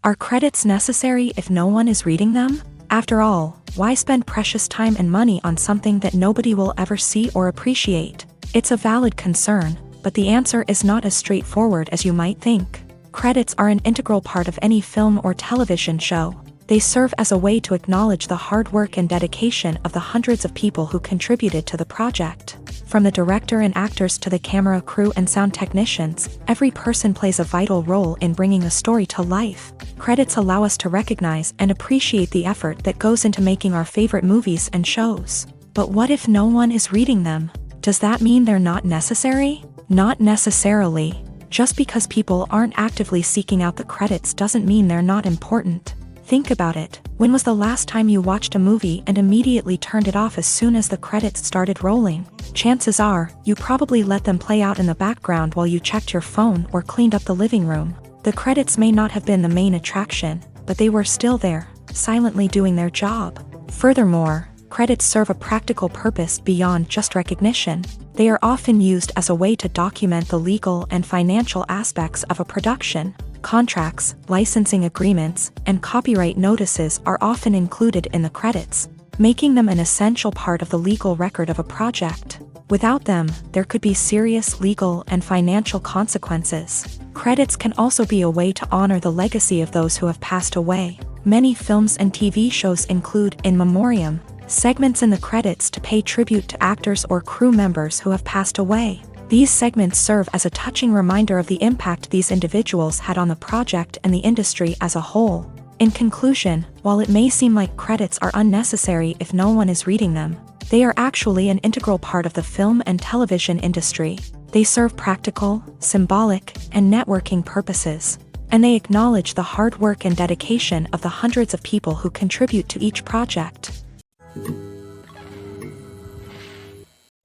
Are credits necessary if no one is reading them? After all, why spend precious time and money on something that nobody will ever see or appreciate? It's a valid concern, but the answer is not as straightforward as you might think. Credits are an integral part of any film or television show. They serve as a way to acknowledge the hard work and dedication of the hundreds of people who contributed to the project. From the director and actors to the camera crew and sound technicians, every person plays a vital role in bringing a story to life. Credits allow us to recognize and appreciate the effort that goes into making our favorite movies and shows. But what if no one is reading them? Does that mean they're not necessary? Not necessarily. Just because people aren't actively seeking out the credits doesn't mean they're not important. Think about it. When was the last time you watched a movie and immediately turned it off as soon as the credits started rolling? Chances are, you probably let them play out in the background while you checked your phone or cleaned up the living room. The credits may not have been the main attraction, but they were still there, silently doing their job. Furthermore, credits serve a practical purpose beyond just recognition. They are often used as a way to document the legal and financial aspects of a production. Contracts, licensing agreements, and copyright notices are often included in the credits, making them an essential part of the legal record of a project. Without them, there could be serious legal and financial consequences. Credits can also be a way to honor the legacy of those who have passed away. Many films and TV shows include in memoriam segments in the credits to pay tribute to actors or crew members who have passed away. These segments serve as a touching reminder of the impact these individuals had on the project and the industry as a whole. In conclusion, while it may seem like credits are unnecessary if no one is reading them, they are actually an integral part of the film and television industry. They serve practical, symbolic, and networking purposes, and they acknowledge the hard work and dedication of the hundreds of people who contribute to each project.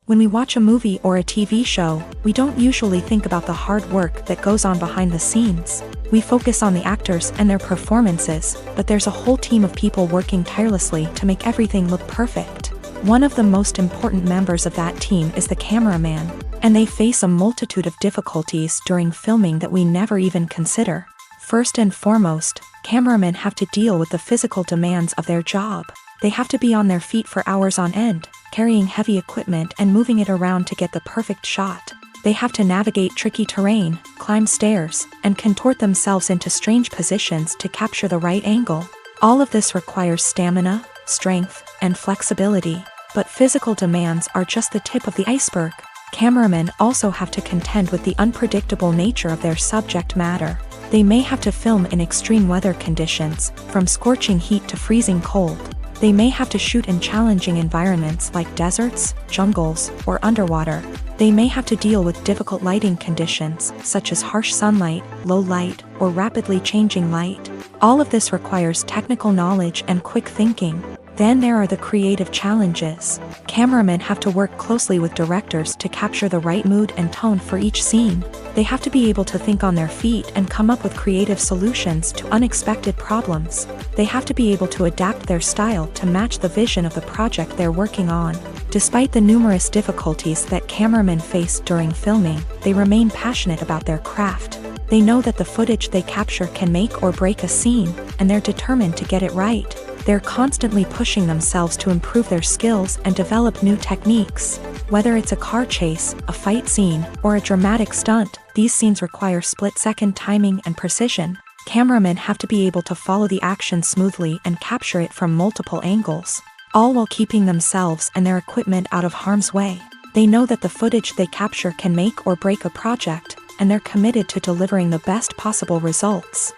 When we watch a movie or a TV show, we don't usually think about the hard work that goes on behind the scenes. We focus on the actors and their performances, but there's a whole team of people working tirelessly to make everything look perfect. One of the most important members of that team is the cameraman, and they face a multitude of difficulties during filming that we never even consider. First and foremost, cameramen have to deal with the physical demands of their job. They have to be on their feet for hours on end, carrying heavy equipment and moving it around to get the perfect shot. They have to navigate tricky terrain, climb stairs, and contort themselves into strange positions to capture the right angle. All of this requires stamina, strength, and flexibility. But physical demands are just the tip of the iceberg. Cameramen also have to contend with the unpredictable nature of their subject matter. They may have to film in extreme weather conditions, from scorching heat to freezing cold. They may have to shoot in challenging environments like deserts, jungles, or underwater. They may have to deal with difficult lighting conditions, such as harsh sunlight, low light, or rapidly changing light. All of this requires technical knowledge and quick thinking. Then there are the creative challenges. Cameramen have to work closely with directors to capture the right mood and tone for each scene. They have to be able to think on their feet and come up with creative solutions to unexpected problems. They have to be able to adapt their style to match the vision of the project they're working on. Despite the numerous difficulties that cameramen face during filming, they remain passionate about their craft. They know that the footage they capture can make or break a scene, and they're determined to get it right. They're constantly pushing themselves to improve their skills and develop new techniques. Whether it's a car chase, a fight scene, or a dramatic stunt, these scenes require split-second timing and precision. Cameramen have to be able to follow the action smoothly and capture it from multiple angles, all while keeping themselves and their equipment out of harm's way. They know that the footage they capture can make or break a project, and they're committed to delivering the best possible results.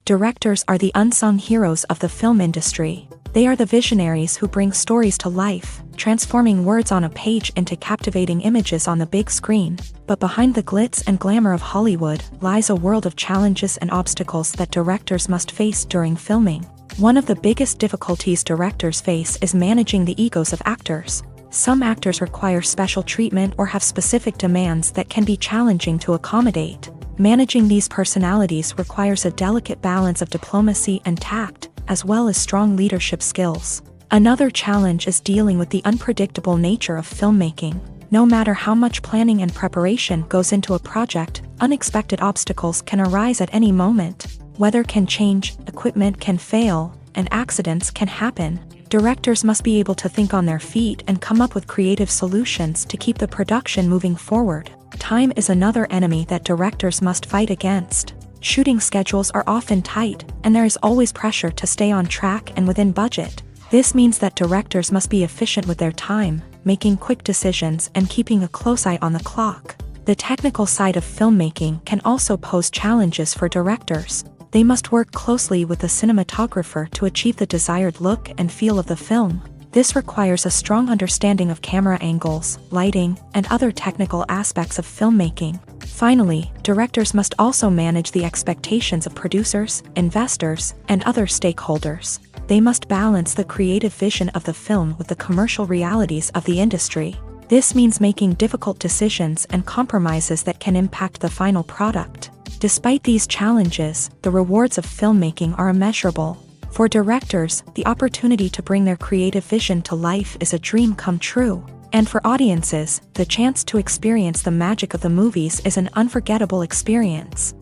Directors are the unsung heroes of the film industry. They are the visionaries who bring stories to life, transforming words on a page into captivating images on the big screen. But behind the glitz and glamour of Hollywood lies a world of challenges and obstacles that directors must face during filming. One of the biggest difficulties directors face is managing the egos of actors. Some actors require special treatment or have specific demands that can be challenging to accommodate. Managing these personalities requires a delicate balance of diplomacy and tact, as well as strong leadership skills. Another challenge is dealing with the unpredictable nature of filmmaking. No matter how much planning and preparation goes into a project, unexpected obstacles can arise at any moment. Weather can change, equipment can fail, and accidents can happen. Directors must be able to think on their feet and come up with creative solutions to keep the production moving forward. Time is another enemy that directors must fight against. Shooting schedules are often tight, and there is always pressure to stay on track and within budget. This means that directors must be efficient with their time, making quick decisions and keeping a close eye on the clock. The technical side of filmmaking can also pose challenges for directors. They must work closely with the cinematographer to achieve the desired look and feel of the film. This requires a strong understanding of camera angles, lighting, and other technical aspects of filmmaking. Finally, directors must also manage the expectations of producers, investors, and other stakeholders. They must balance the creative vision of the film with the commercial realities of the industry. This means making difficult decisions and compromises that can impact the final product. Despite these challenges, the rewards of filmmaking are immeasurable. For directors, the opportunity to bring their creative vision to life is a dream come true. And for audiences, the chance to experience the magic of the movies is an unforgettable experience.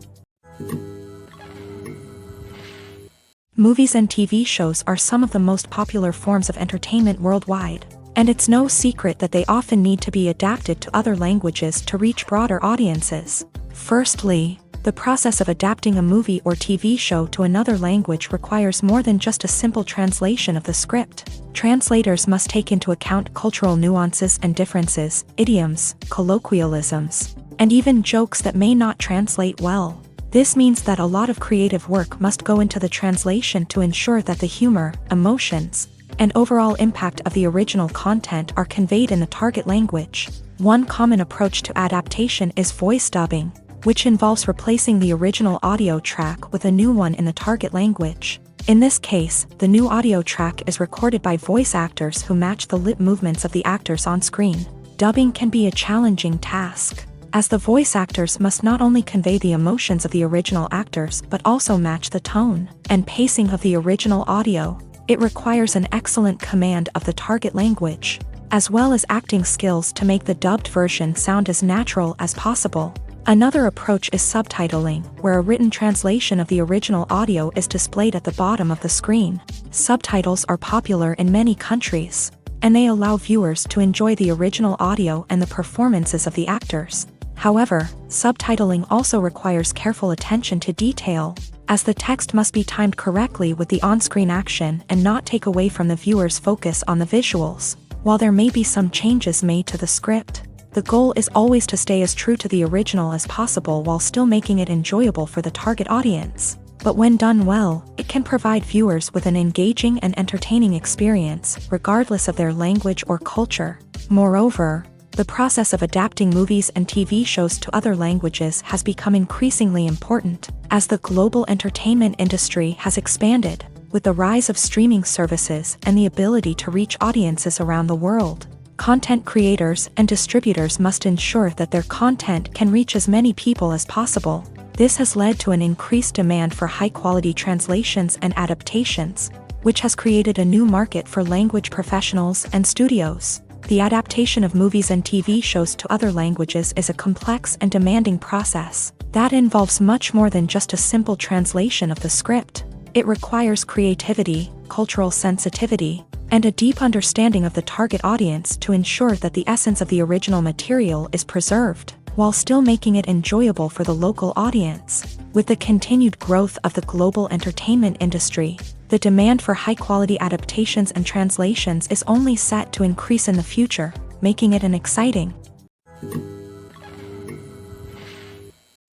Movies and TV shows are some of the most popular forms of entertainment worldwide, and it's no secret that they often need to be adapted to other languages to reach broader audiences. Firstly, the process of adapting a movie or TV show to another language requires more than just a simple translation of the script. Translators must take into account cultural nuances and differences, idioms, colloquialisms, and even jokes that may not translate well. This means that a lot of creative work must go into the translation to ensure that the humor, emotions, and overall impact of the original content are conveyed in the target language. One common approach to adaptation is voice dubbing, which involves replacing the original audio track with a new one in the target language. In this case, the new audio track is recorded by voice actors who match the lip movements of the actors on screen. Dubbing can be a challenging task, as the voice actors must not only convey the emotions of the original actors but also match the tone and pacing of the original audio. It requires an excellent command of the target language, as well as acting skills to make the dubbed version sound as natural as possible. Another approach is subtitling, where a written translation of the original audio is displayed at the bottom of the screen. Subtitles are popular in many countries, and they allow viewers to enjoy the original audio and the performances of the actors. However, subtitling also requires careful attention to detail, as the text must be timed correctly with the on-screen action and not take away from the viewer's focus on the visuals. While there may be some changes made to the script, the goal is always to stay as true to the original as possible while still making it enjoyable for the target audience. But when done well, it can provide viewers with an engaging and entertaining experience, regardless of their language or culture. Moreover, the process of adapting movies and TV shows to other languages has become increasingly important, as the global entertainment industry has expanded, with the rise of streaming services and the ability to reach audiences around the world. Content creators and distributors must ensure that their content can reach as many people as possible. This has led to an increased demand for high-quality translations and adaptations, which has created a new market for language professionals and studios. The adaptation of movies and TV shows to other languages is a complex and demanding process that involves much more than just a simple translation of the script. It requires creativity, cultural sensitivity, and a deep understanding of the target audience to ensure that the essence of the original material is preserved, while still making it enjoyable for the local audience. With the continued growth of the global entertainment industry, the demand for high-quality adaptations and translations is only set to increase in the future, making it an exciting.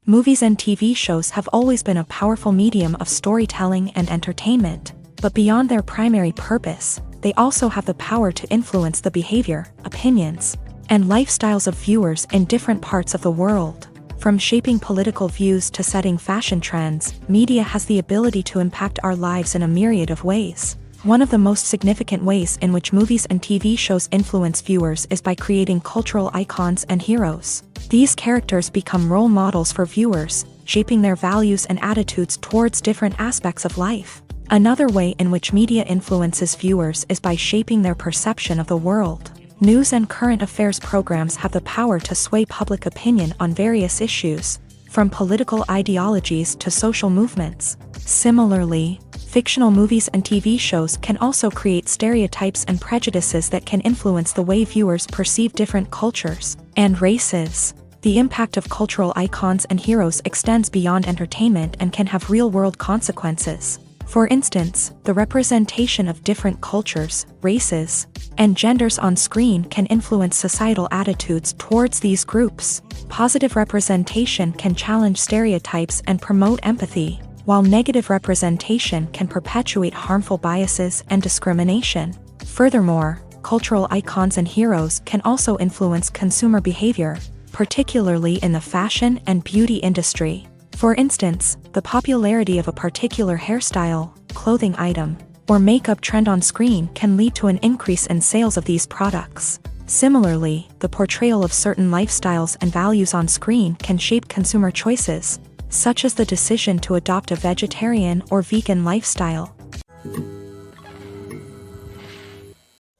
Movies and TV shows have always been a powerful medium of storytelling and entertainment, but beyond their primary purpose, they also have the power to influence the behavior, opinions, and lifestyles of viewers in different parts of the world. From shaping political views to setting fashion trends, media has the ability to impact our lives in a myriad of ways. One of the most significant ways in which movies and TV shows influence viewers is by creating cultural icons and heroes. These characters become role models for viewers, shaping their values and attitudes towards different aspects of life. Another way in which media influences viewers is by shaping their perception of the world. News and current affairs programs have the power to sway public opinion on various issues, from political ideologies to social movements. Similarly, fictional movies and TV shows can also create stereotypes and prejudices that can influence the way viewers perceive different cultures and races. The impact of cultural icons and heroes extends beyond entertainment and can have real-world consequences. For instance, the representation of different cultures, races, and genders on screen can influence societal attitudes towards these groups. Positive representation can challenge stereotypes and promote empathy, while negative representation can perpetuate harmful biases and discrimination. Furthermore, cultural icons and heroes can also influence consumer behavior, particularly in the fashion and beauty industry. For instance, the popularity of a particular hairstyle, clothing item, or makeup trend on screen can lead to an increase in sales of these products. Similarly, the portrayal of certain lifestyles and values on screen can shape consumer choices, such as the decision to adopt a vegetarian or vegan lifestyle.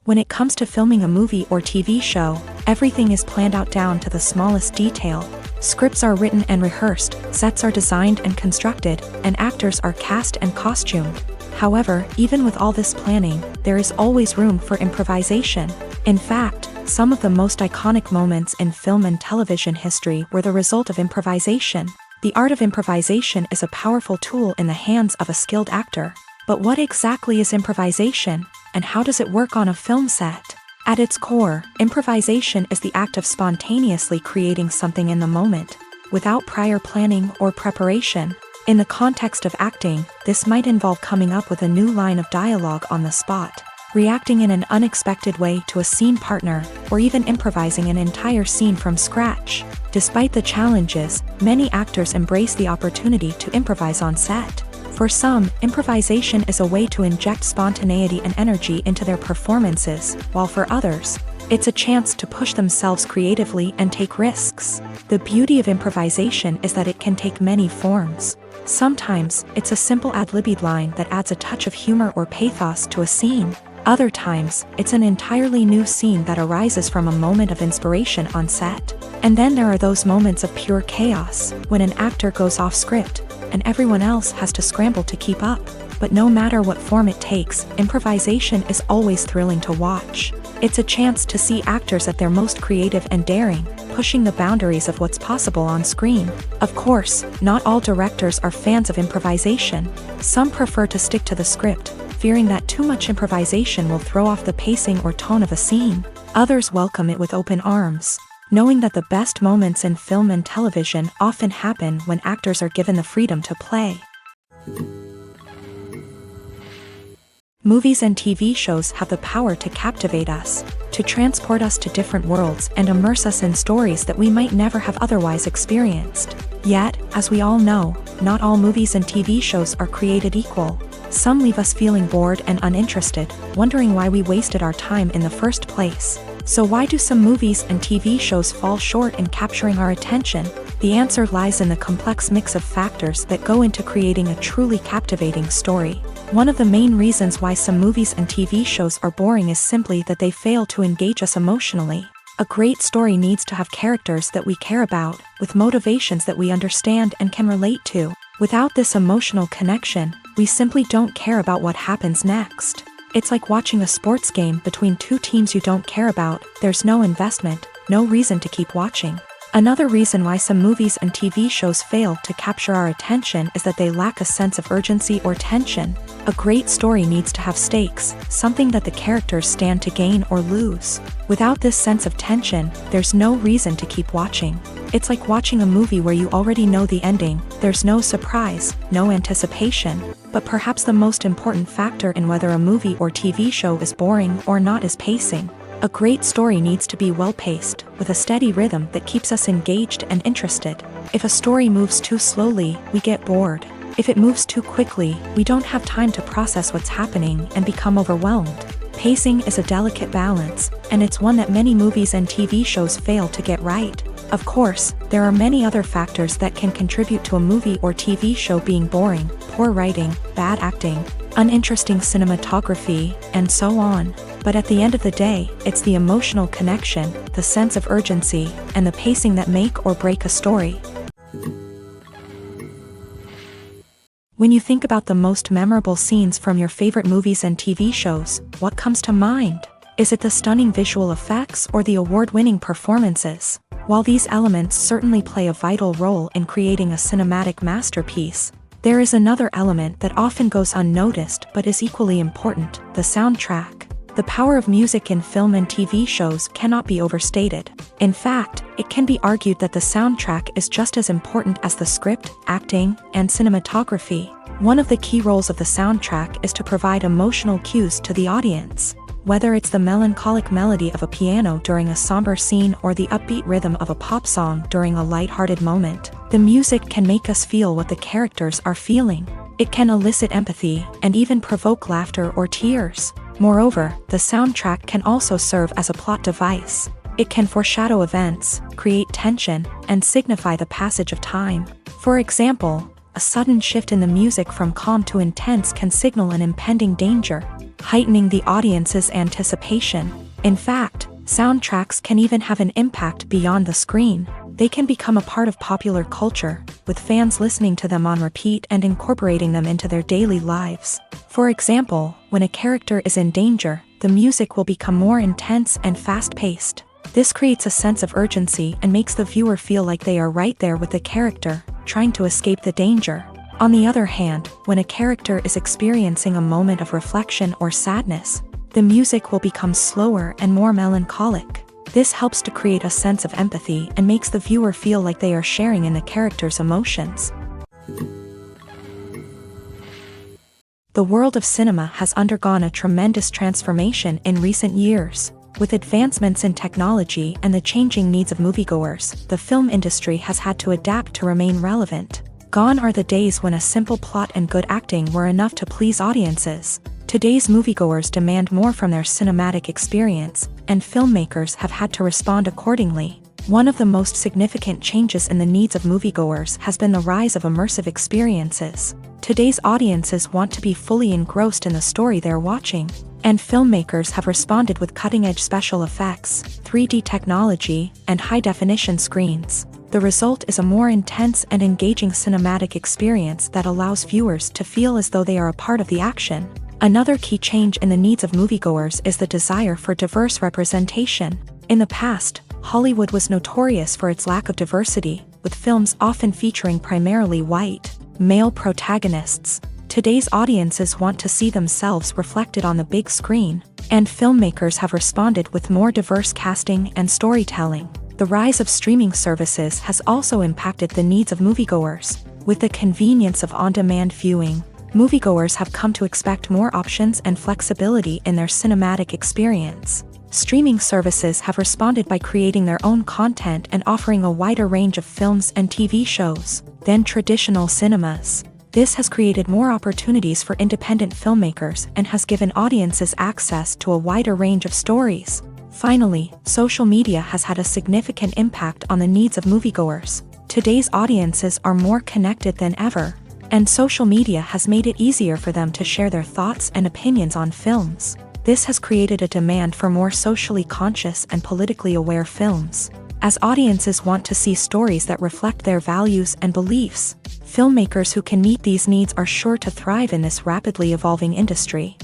When it comes to filming a movie or TV show, everything is planned out down to the smallest detail. Scripts are written and rehearsed, sets are designed and constructed, and actors are cast and costumed. However, even with all this planning, there is always room for improvisation. In fact, some of the most iconic moments in film and television history were the result of improvisation. The art of improvisation is a powerful tool in the hands of a skilled actor. But what exactly is improvisation, and how does it work on a film set? At its core, improvisation is the act of spontaneously creating something in the moment, without prior planning or preparation. In the context of acting, this might involve coming up with a new line of dialogue on the spot, reacting in an unexpected way to a scene partner, or even improvising an entire scene from scratch. Despite the challenges, many actors embrace the opportunity to improvise on set. For some, improvisation is a way to inject spontaneity and energy into their performances, while for others, it's a chance to push themselves creatively and take risks. The beauty of improvisation is that it can take many forms. Sometimes, it's a simple ad-libbed line that adds a touch of humor or pathos to a scene. Other times, it's an entirely new scene that arises from a moment of inspiration on set. And then there are those moments of pure chaos, when an actor goes off script, and everyone else has to scramble to keep up. But no matter what form it takes, improvisation is always thrilling to watch. It's a chance to see actors at their most creative and daring, pushing the boundaries of what's possible on screen. Of course, not all directors are fans of improvisation. Some prefer to stick to the script, fearing that too much improvisation will throw off the pacing or tone of a scene. Others welcome it with open arms, knowing that the best moments in film and television often happen when actors are given the freedom to play. Movies and TV shows have the power to captivate us, to transport us to different worlds and immerse us in stories that we might never have otherwise experienced. Yet, as we all know, not all movies and TV shows are created equal. Some leave us feeling bored and uninterested, wondering why we wasted our time in the first place. So why do some movies and TV shows fall short in capturing our attention? The answer lies in the complex mix of factors that go into creating a truly captivating story. One of the main reasons why some movies and TV shows are boring is simply that they fail to engage us emotionally. A great story needs to have characters that we care about, with motivations that we understand and can relate to. Without this emotional connection, we simply don't care about what happens next. It's like watching a sports game between two teams you don't care about. There's no investment, no reason to keep watching. Another reason why some movies and TV shows fail to capture our attention is that they lack a sense of urgency or tension. A great story needs to have stakes, something that the characters stand to gain or lose. Without this sense of tension, there's no reason to keep watching. It's like watching a movie where you already know the ending. There's no surprise, no anticipation. But perhaps the most important factor in whether a movie or TV show is boring or not is pacing. A great story needs to be well-paced, with a steady rhythm that keeps us engaged and interested. If a story moves too slowly, we get bored. If it moves too quickly, we don't have time to process what's happening and become overwhelmed. Pacing is a delicate balance, and it's one that many movies and TV shows fail to get right. Of course, there are many other factors that can contribute to a movie or TV show being boring: poor writing, bad acting, uninteresting cinematography, and so on. But at the end of the day, it's the emotional connection, the sense of urgency, and the pacing that make or break a story. When you think about the most memorable scenes from your favorite movies and TV shows, what comes to mind? Is it the stunning visual effects or the award-winning performances? While these elements certainly play a vital role in creating a cinematic masterpiece, there is another element that often goes unnoticed but is equally important: the soundtrack. The power of music in film and TV shows cannot be overstated. In fact, it can be argued that the soundtrack is just as important as the script, acting, and cinematography. One of the key roles of the soundtrack is to provide emotional cues to the audience. Whether it's the melancholic melody of a piano during a somber scene or the upbeat rhythm of a pop song during a lighthearted moment, the music can make us feel what the characters are feeling. It can elicit empathy and even provoke laughter or tears. Moreover, the soundtrack can also serve as a plot device. It can foreshadow events, create tension, and signify the passage of time. For example, a sudden shift in the music from calm to intense can signal an impending danger, heightening the audience's anticipation. In fact, soundtracks can even have an impact beyond the screen. They can become a part of popular culture, with fans listening to them on repeat and incorporating them into their daily lives. For example, when a character is in danger, the music will become more intense and fast-paced. This creates a sense of urgency and makes the viewer feel like they are right there with the character, trying to escape the danger. On the other hand, when a character is experiencing a moment of reflection or sadness, the music will become slower and more melancholic. This helps to create a sense of empathy and makes the viewer feel like they are sharing in the character's emotions. The world of cinema has undergone a tremendous transformation in recent years. With advancements in technology and the changing needs of moviegoers, the film industry has had to adapt to remain relevant. Gone are the days when a simple plot and good acting were enough to please audiences. Today's moviegoers demand more from their cinematic experience, and filmmakers have had to respond accordingly. One of the most significant changes in the needs of moviegoers has been the rise of immersive experiences. Today's audiences want to be fully engrossed in the story they're watching, and filmmakers have responded with cutting-edge special effects, 3D technology, and high-definition screens. The result is a more intense and engaging cinematic experience that allows viewers to feel as though they are a part of the action. Another key change in the needs of moviegoers is the desire for diverse representation. In the past, Hollywood was notorious for its lack of diversity, with films often featuring primarily white, male protagonists. Today's audiences want to see themselves reflected on the big screen, and filmmakers have responded with more diverse casting and storytelling. The rise of streaming services has also impacted the needs of moviegoers. With the convenience of on-demand viewing, moviegoers have come to expect more options and flexibility in their cinematic experience. Streaming services have responded by creating their own content and offering a wider range of films and TV shows than traditional cinemas. This has created more opportunities for independent filmmakers and has given audiences access to a wider range of stories. Finally, social media has had a significant impact on the needs of moviegoers. Today's audiences are more connected than ever, and social media has made it easier for them to share their thoughts and opinions on films. This has created a demand for more socially conscious and politically aware films. As audiences want to see stories that reflect their values and beliefs, filmmakers who can meet these needs are sure to thrive in this rapidly evolving industry.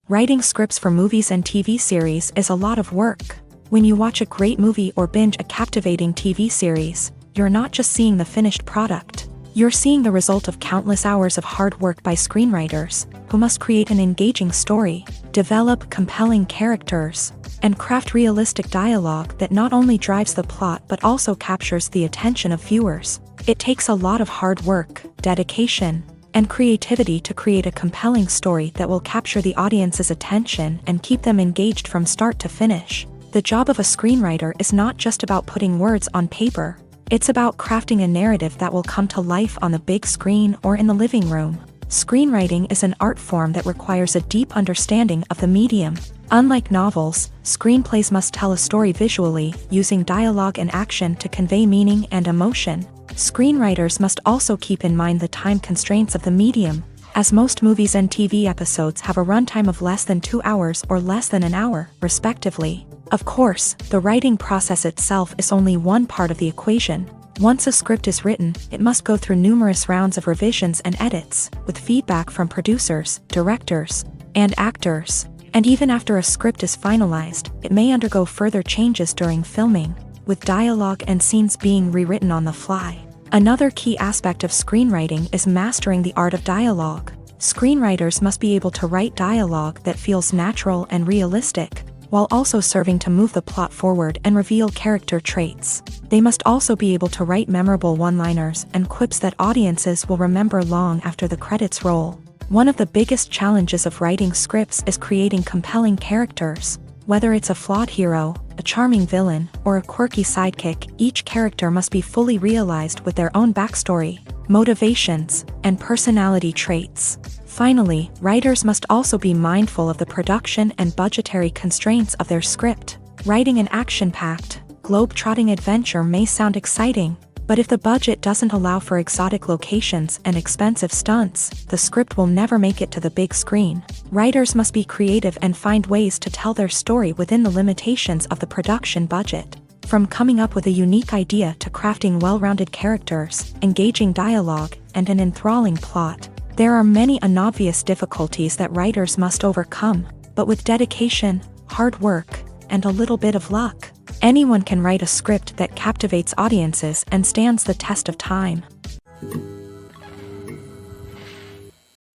Writing scripts for movies and TV series is a lot of work. When you watch a great movie or binge a captivating TV series, you're not just seeing the finished product. You're seeing the result of countless hours of hard work by screenwriters, who must create an engaging story, develop compelling characters, and craft realistic dialogue that not only drives the plot but also captures the attention of viewers. It takes a lot of hard work, dedication, and creativity to create a compelling story that will capture the audience's attention and keep them engaged from start to finish. The job of a screenwriter is not just about putting words on paper. It's about crafting a narrative that will come to life on the big screen or in the living room. Screenwriting is an art form that requires a deep understanding of the medium. Unlike novels, screenplays must tell a story visually, using dialogue and action to convey meaning and emotion. Screenwriters must also keep in mind the time constraints of the medium, as most movies and TV episodes have a runtime of less than 2 hours or less than an hour, respectively. Of course, the writing process itself is only one part of the equation. Once a script is written, it must go through numerous rounds of revisions and edits, with feedback from producers, directors, and actors. And even after a script is finalized, it may undergo further changes during filming, with dialogue and scenes being rewritten on the fly. Another key aspect of screenwriting is mastering the art of dialogue. Screenwriters must be able to write dialogue that feels natural and realistic, while also serving to move the plot forward and reveal character traits. They must also be able to write memorable one-liners and quips that audiences will remember long after the credits roll. One of the biggest challenges of writing scripts is creating compelling characters. Whether it's a flawed hero, a charming villain, or a quirky sidekick, each character must be fully realized with their own backstory, motivations, and personality traits. Finally, writers must also be mindful of the production and budgetary constraints of their script. Writing an action-packed, globe-trotting adventure may sound exciting, but if the budget doesn't allow for exotic locations and expensive stunts, the script will never make it to the big screen. Writers must be creative and find ways to tell their story within the limitations of the production budget. From coming up with a unique idea to crafting well-rounded characters, engaging dialogue, and an enthralling plot, there are many unobvious difficulties that writers must overcome, but with dedication, hard work, and a little bit of luck, anyone can write a script that captivates audiences and stands the test of time.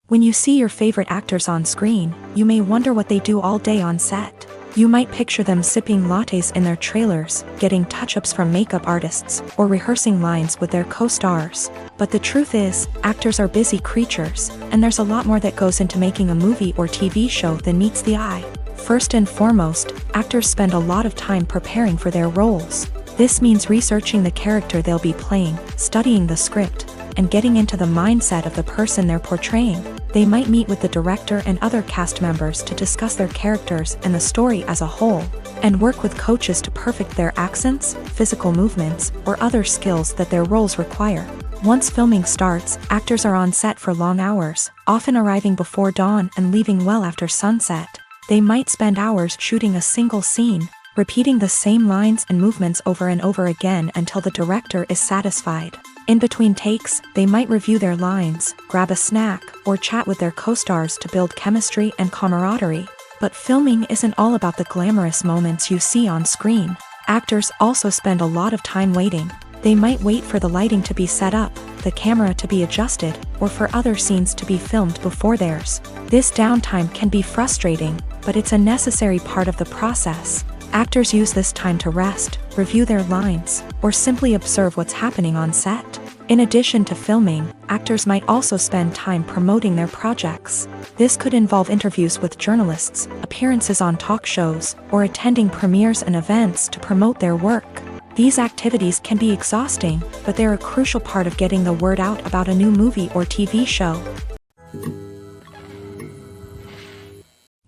When you see your favorite actors on screen, you may wonder what they do all day on set. You might picture them sipping lattes in their trailers, getting touch-ups from makeup artists, or rehearsing lines with their co-stars. But the truth is, actors are busy creatures, and there's a lot more that goes into making a movie or TV show than meets the eye. First and foremost, actors spend a lot of time preparing for their roles. This means researching the character they'll be playing, studying the script, and getting into the mindset of the person they're portraying. They might meet with the director and other cast members to discuss their characters and the story as a whole, and work with coaches to perfect their accents, physical movements, or other skills that their roles require. Once filming starts, actors are on set for long hours, often arriving before dawn and leaving well after sunset. They might spend hours shooting a single scene, repeating the same lines and movements over and over again until the director is satisfied. In between takes, they might review their lines, grab a snack, or chat with their co-stars to build chemistry and camaraderie. But filming isn't all about the glamorous moments you see on screen. Actors also spend a lot of time waiting. They might wait for the lighting to be set up, the camera to be adjusted, or for other scenes to be filmed before theirs. This downtime can be frustrating, but it's a necessary part of the process. Actors use this time to rest, review their lines, or simply observe what's happening on set. In addition to filming, actors might also spend time promoting their projects. This could involve interviews with journalists, appearances on talk shows, or attending premieres and events to promote their work. These activities can be exhausting, but they're a crucial part of getting the word out about a new movie or TV show.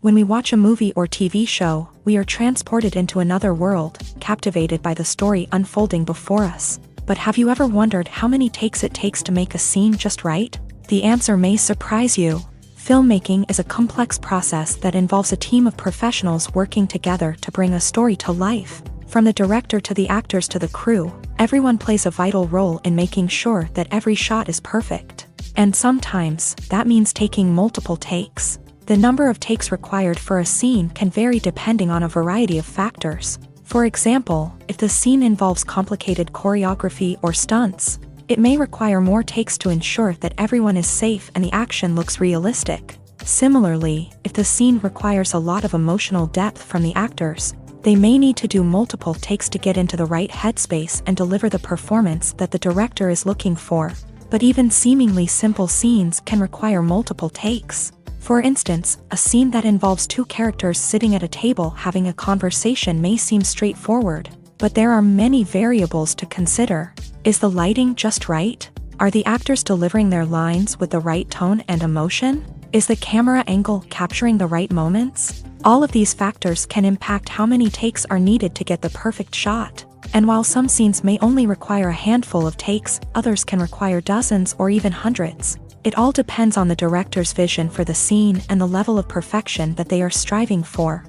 When we watch a movie or TV show, we are transported into another world, captivated by the story unfolding before us. But have you ever wondered how many takes it takes to make a scene just right? The answer may surprise you. Filmmaking is a complex process that involves a team of professionals working together to bring a story to life. From the director to the actors to the crew, everyone plays a vital role in making sure that every shot is perfect. And sometimes, that means taking multiple takes. The number of takes required for a scene can vary depending on a variety of factors. For example, if the scene involves complicated choreography or stunts, it may require more takes to ensure that everyone is safe and the action looks realistic. Similarly, if the scene requires a lot of emotional depth from the actors, they may need to do multiple takes to get into the right headspace and deliver the performance that the director is looking for. But even seemingly simple scenes can require multiple takes. For instance, a scene that involves two characters sitting at a table having a conversation may seem straightforward, but there are many variables to consider. Is the lighting just right? Are the actors delivering their lines with the right tone and emotion? Is the camera angle capturing the right moments? All of these factors can impact how many takes are needed to get the perfect shot. And while some scenes may only require a handful of takes, others can require dozens or even hundreds. It all depends on the director's vision for the scene and the level of perfection that they are striving for.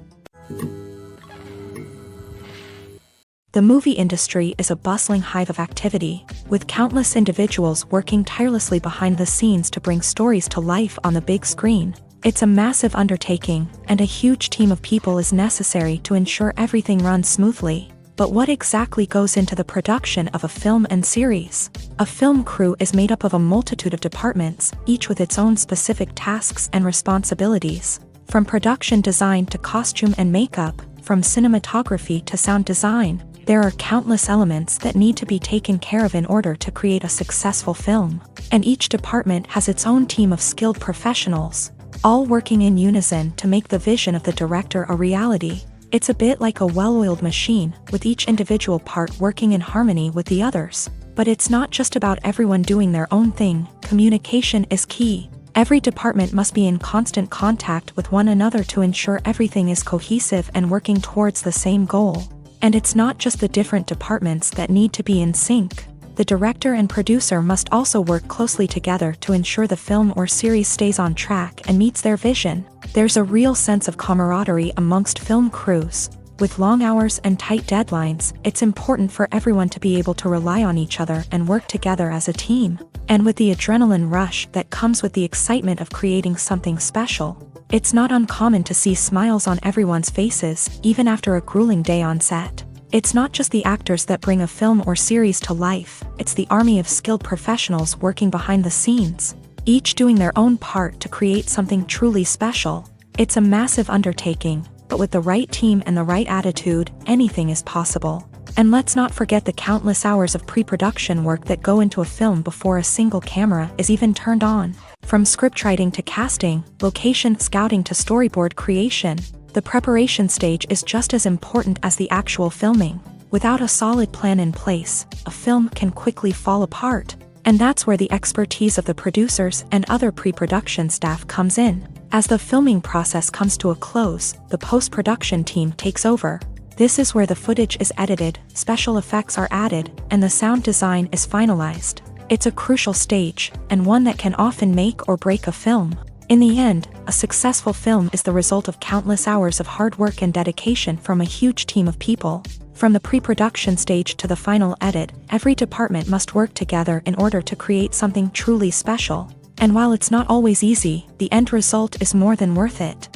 The movie industry is a bustling hive of activity, with countless individuals working tirelessly behind the scenes to bring stories to life on the big screen. It's a massive undertaking, and a huge team of people is necessary to ensure everything runs smoothly. But what exactly goes into the production of a film and series? A film crew is made up of a multitude of departments, each with its own specific tasks and responsibilities. From production design to costume and makeup, from cinematography to sound design, there are countless elements that need to be taken care of in order to create a successful film. And each department has its own team of skilled professionals, all working in unison to make the vision of the director a reality. It's a bit like a well-oiled machine, with each individual part working in harmony with the others. But it's not just about everyone doing their own thing. Communication is key. Every department must be in constant contact with one another to ensure everything is cohesive and working towards the same goal. And it's not just the different departments that need to be in sync. The director and producer must also work closely together to ensure the film or series stays on track and meets their vision. There's a real sense of camaraderie amongst film crews. With long hours and tight deadlines, it's important for everyone to be able to rely on each other and work together as a team. And with the adrenaline rush that comes with the excitement of creating something special, it's not uncommon to see smiles on everyone's faces, even after a grueling day on set. It's not just the actors that bring a film or series to life, it's the army of skilled professionals working behind the scenes, each doing their own part to create something truly special. It's a massive undertaking, but with the right team and the right attitude, anything is possible. And let's not forget the countless hours of pre-production work that go into a film before a single camera is even turned on. From scriptwriting to casting, location scouting to storyboard creation, the preparation stage is just as important as the actual filming. Without a solid plan in place, a film can quickly fall apart. And that's where the expertise of the producers and other pre-production staff comes in. As the filming process comes to a close, the post-production team takes over. This is where the footage is edited, special effects are added, and the sound design is finalized. It's a crucial stage, and one that can often make or break a film. In the end, a successful film is the result of countless hours of hard work and dedication from a huge team of people. From the pre-production stage to the final edit, every department must work together in order to create something truly special. And while it's not always easy, the end result is more than worth it.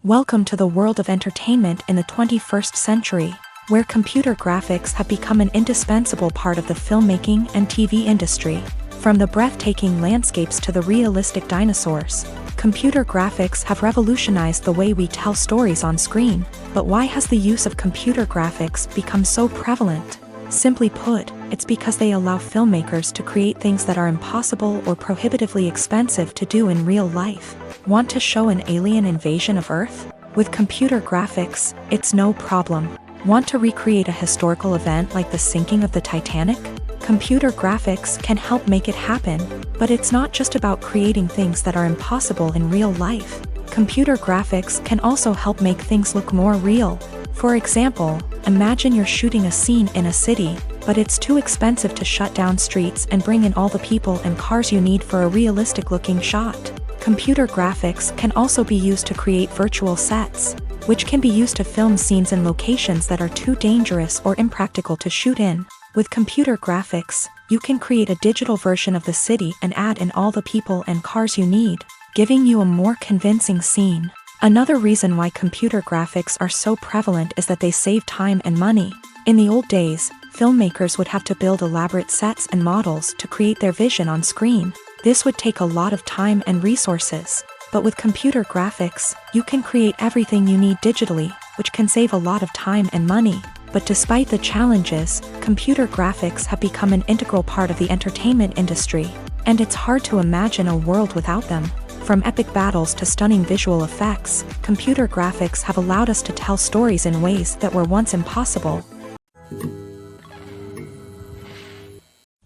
Welcome to the world of entertainment in the 21st century, where computer graphics have become an indispensable part of the filmmaking and TV industry. From the breathtaking landscapes to the realistic dinosaurs, computer graphics have revolutionized the way we tell stories on screen. But why has the use of computer graphics become so prevalent? Simply put, it's because they allow filmmakers to create things that are impossible or prohibitively expensive to do in real life. Want to show an alien invasion of Earth? With computer graphics, it's no problem. Want to recreate a historical event like the sinking of the Titanic? Computer graphics can help make it happen. But it's not just about creating things that are impossible in real life. Computer graphics can also help make things look more real. For example, imagine you're shooting a scene in a city, but it's too expensive to shut down streets and bring in all the people and cars you need for a realistic-looking shot. Computer graphics can also be used to create virtual sets, which can be used to film scenes in locations that are too dangerous or impractical to shoot in. With computer graphics, you can create a digital version of the city and add in all the people and cars you need, giving you a more convincing scene. Another reason why computer graphics are so prevalent is that they save time and money. In the old days, filmmakers would have to build elaborate sets and models to create their vision on screen. This would take a lot of time and resources. But with computer graphics, you can create everything you need digitally, which can save a lot of time and money. But despite the challenges, computer graphics have become an integral part of the entertainment industry, and it's hard to imagine a world without them. From epic battles to stunning visual effects, computer graphics have allowed us to tell stories in ways that were once impossible.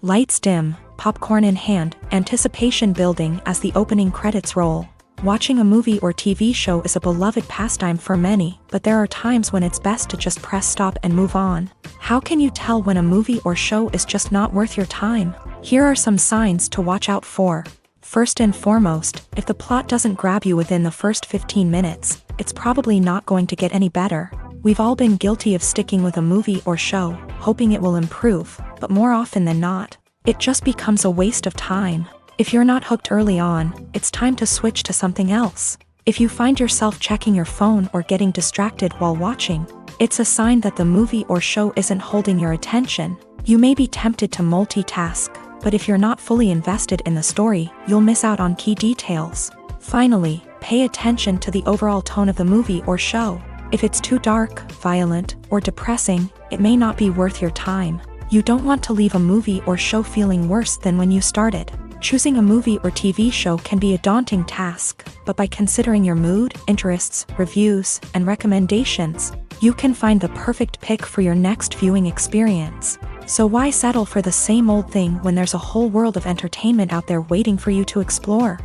Lights dim, popcorn in hand, anticipation building as the opening credits roll. Watching a movie or TV show is a beloved pastime for many, but there are times when it's best to just press stop and move on. How can you tell when a movie or show is just not worth your time? Here are some signs to watch out for. First and foremost, if the plot doesn't grab you within the first 15 minutes, it's probably not going to get any better. We've all been guilty of sticking with a movie or show, hoping it will improve, but more often than not, it just becomes a waste of time. If you're not hooked early on, it's time to switch to something else. If you find yourself checking your phone or getting distracted while watching, it's a sign that the movie or show isn't holding your attention. You may be tempted to multitask, but if you're not fully invested in the story, you'll miss out on key details. Finally, pay attention to the overall tone of the movie or show. If it's too dark, violent, or depressing, it may not be worth your time. You don't want to leave a movie or show feeling worse than when you started. Choosing a movie or TV show can be a daunting task, but by considering your mood, interests, reviews, and recommendations, you can find the perfect pick for your next viewing experience. So why settle for the same old thing when there's a whole world of entertainment out there waiting for you to explore?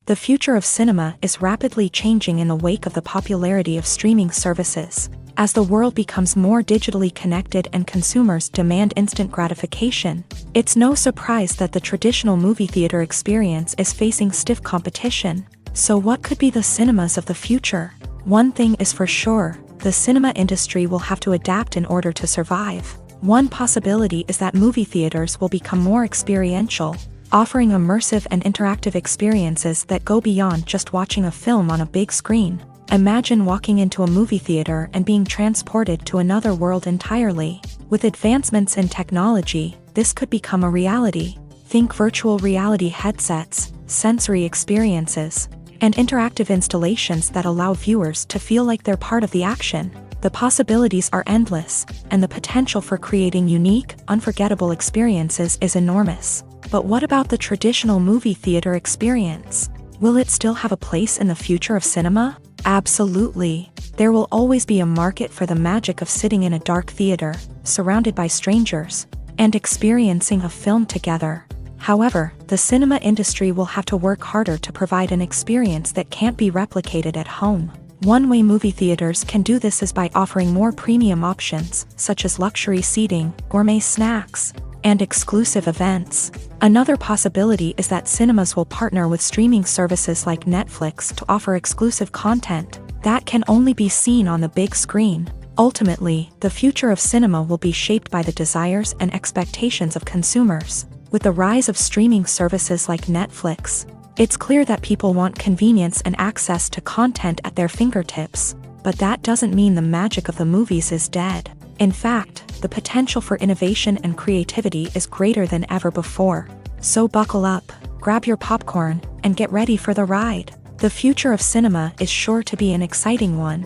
The future of cinema is rapidly changing in the wake of the popularity of streaming services. As the world becomes more digitally connected and consumers demand instant gratification, it's no surprise that the traditional movie theater experience is facing stiff competition. So what could be the cinemas of the future? One thing is for sure, the cinema industry will have to adapt in order to survive. One possibility is that movie theaters will become more experiential, offering immersive and interactive experiences that go beyond just watching a film on a big screen. Imagine walking into a movie theater and being transported to another world entirely. With advancements in technology, this could become a reality. Think virtual reality headsets, sensory experiences, and interactive installations that allow viewers to feel like they're part of the action. The possibilities are endless, and the potential for creating unique, unforgettable experiences is enormous. But what about the traditional movie theater experience? Will it still have a place in the future of cinema? Absolutely. There will always be a market for the magic of sitting in a dark theater, surrounded by strangers, and experiencing a film together. However, the cinema industry will have to work harder to provide an experience that can't be replicated at home. One way movie theaters can do this is by offering more premium options, such as luxury seating, gourmet snacks, and exclusive events. Another possibility is that cinemas will partner with streaming services like Netflix to offer exclusive content that can only be seen on the big screen. Ultimately, the future of cinema will be shaped by the desires and expectations of consumers. With the rise of streaming services like Netflix, it's clear that people want convenience and access to content at their fingertips. But that doesn't mean the magic of the movies is dead. In fact, the potential for innovation and creativity is greater than ever before. So buckle up, grab your popcorn, and get ready for the ride. The future of cinema is sure to be an exciting one.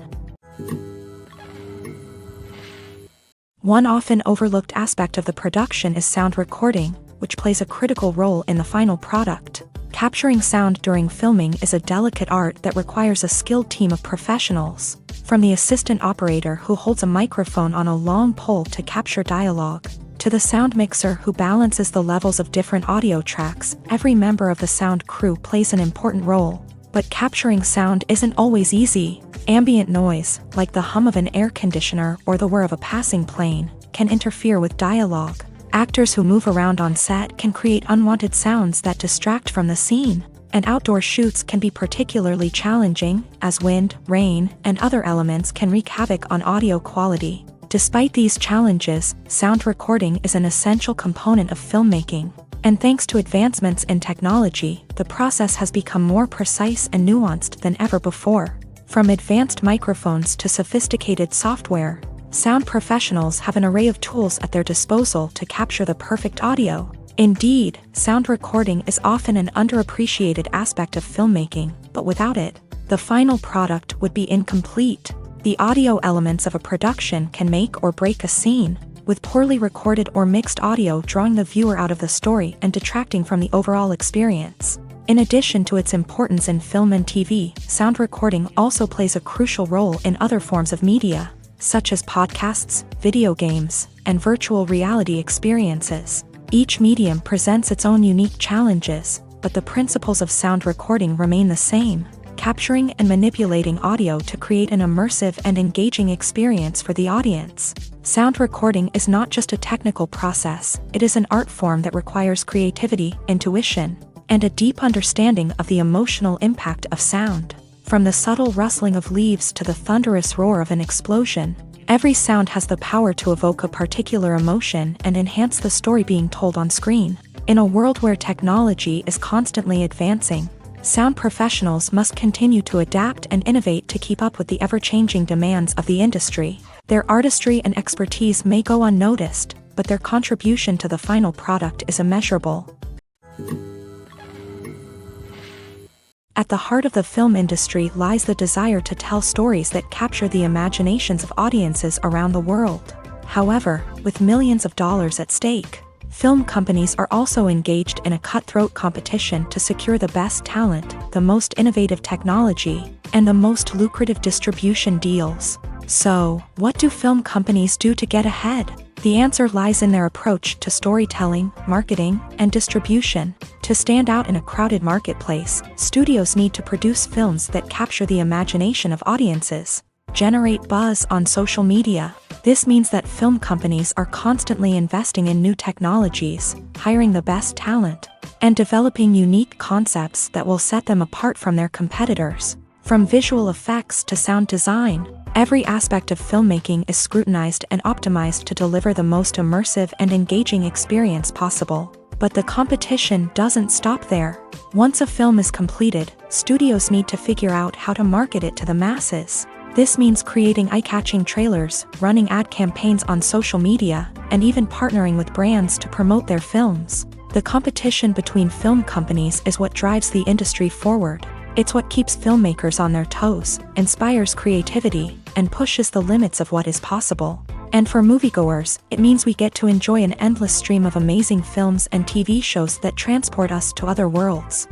One often overlooked aspect of the production is sound recording, which plays a critical role in the final product. Capturing sound during filming is a delicate art that requires a skilled team of professionals. From the assistant operator who holds a microphone on a long pole to capture dialogue, to the sound mixer who balances the levels of different audio tracks, every member of the sound crew plays an important role. But capturing sound isn't always easy. Ambient noise, like the hum of an air conditioner or the whir of a passing plane, can interfere with dialogue. Actors who move around on set can create unwanted sounds that distract from the scene. And outdoor shoots can be particularly challenging, as wind, rain, and other elements can wreak havoc on audio quality. Despite these challenges, sound recording is an essential component of filmmaking. And thanks to advancements in technology, the process has become more precise and nuanced than ever before. From advanced microphones to sophisticated software, sound professionals have an array of tools at their disposal to capture the perfect audio. Indeed, sound recording is often an underappreciated aspect of filmmaking, but without it, the final product would be incomplete. The audio elements of a production can make or break a scene, with poorly recorded or mixed audio drawing the viewer out of the story and detracting from the overall experience. In addition to its importance in film and TV, sound recording also plays a crucial role in other forms of media, such as podcasts, video games, and virtual reality experiences. Each medium presents its own unique challenges, but the principles of sound recording remain the same: capturing and manipulating audio to create an immersive and engaging experience for the audience. Sound recording is not just a technical process, it is an art form that requires creativity, intuition, and a deep understanding of the emotional impact of sound. From the subtle rustling of leaves to the thunderous roar of an explosion, every sound has the power to evoke a particular emotion and enhance the story being told on screen. In a world where technology is constantly advancing, sound professionals must continue to adapt and innovate to keep up with the ever-changing demands of the industry. Their artistry and expertise may go unnoticed, but their contribution to the final product is immeasurable. At the heart of the film industry lies the desire to tell stories that capture the imaginations of audiences around the world. However, with millions of dollars at stake, film companies are also engaged in a cutthroat competition to secure the best talent, the most innovative technology, and the most lucrative distribution deals. So, what do film companies do to get ahead? The answer lies in their approach to storytelling, marketing, and distribution. To stand out in a crowded marketplace, studios need to produce films that capture the imagination of audiences, generate buzz on social media. This means that film companies are constantly investing in new technologies, hiring the best talent, and developing unique concepts that will set them apart from their competitors. From visual effects to sound design, every aspect of filmmaking is scrutinized and optimized to deliver the most immersive and engaging experience possible. But the competition doesn't stop there. Once a film is completed, studios need to figure out how to market it to the masses. This means creating eye-catching trailers, running ad campaigns on social media, and even partnering with brands to promote their films. The competition between film companies is what drives the industry forward. It's what keeps filmmakers on their toes, inspires creativity, and pushes the limits of what is possible. And for moviegoers, it means we get to enjoy an endless stream of amazing films and TV shows that transport us to other worlds.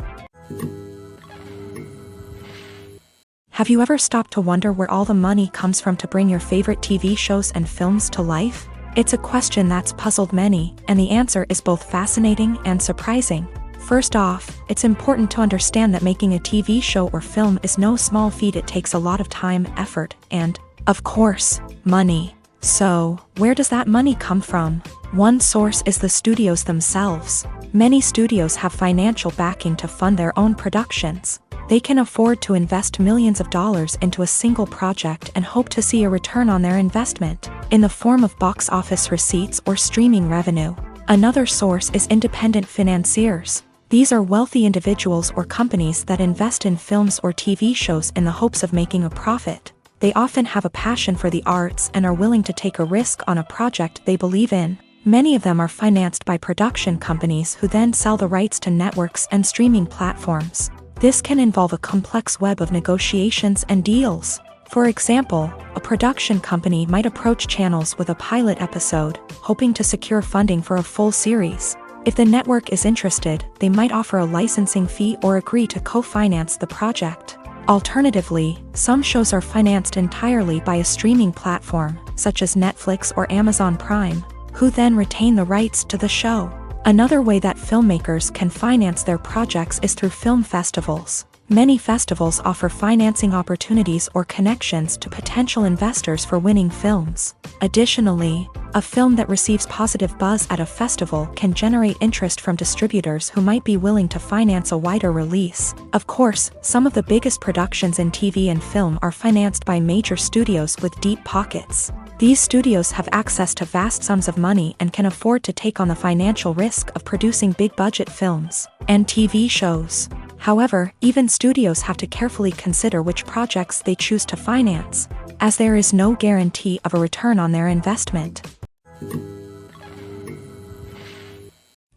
Have you ever stopped to wonder where all the money comes from to bring your favorite TV shows and films to life? It's a question that's puzzled many, and the answer is both fascinating and surprising. First off, it's important to understand that making a TV show or film is no small feat. It takes a lot of time, effort, and, of course, money. So, where does that money come from? One source is the studios themselves. Many studios have financial backing to fund their own productions. They can afford to invest millions of dollars into a single project and hope to see a return on their investment, in the form of box office receipts or streaming revenue. Another source is independent financiers. These are wealthy individuals or companies that invest in films or TV shows in the hopes of making a profit. They often have a passion for the arts and are willing to take a risk on a project they believe in. Many of them are financed by production companies who then sell the rights to networks and streaming platforms. This can involve a complex web of negotiations and deals. For example, a production company might approach channels with a pilot episode, hoping to secure funding for a full series. If the network is interested, they might offer a licensing fee or agree to co-finance the project. Alternatively, some shows are financed entirely by a streaming platform, such as Netflix or Amazon Prime, who then retain the rights to the show. Another way that filmmakers can finance their projects is through film festivals. Many festivals offer financing opportunities or connections to potential investors for winning films. Additionally, a film that receives positive buzz at a festival can generate interest from distributors who might be willing to finance a wider release. Of course, some of the biggest productions in TV and film are financed by major studios with deep pockets. These studios have access to vast sums of money and can afford to take on the financial risk of producing big-budget films and TV shows. However, even studios have to carefully consider which projects they choose to finance, as there is no guarantee of a return on their investment.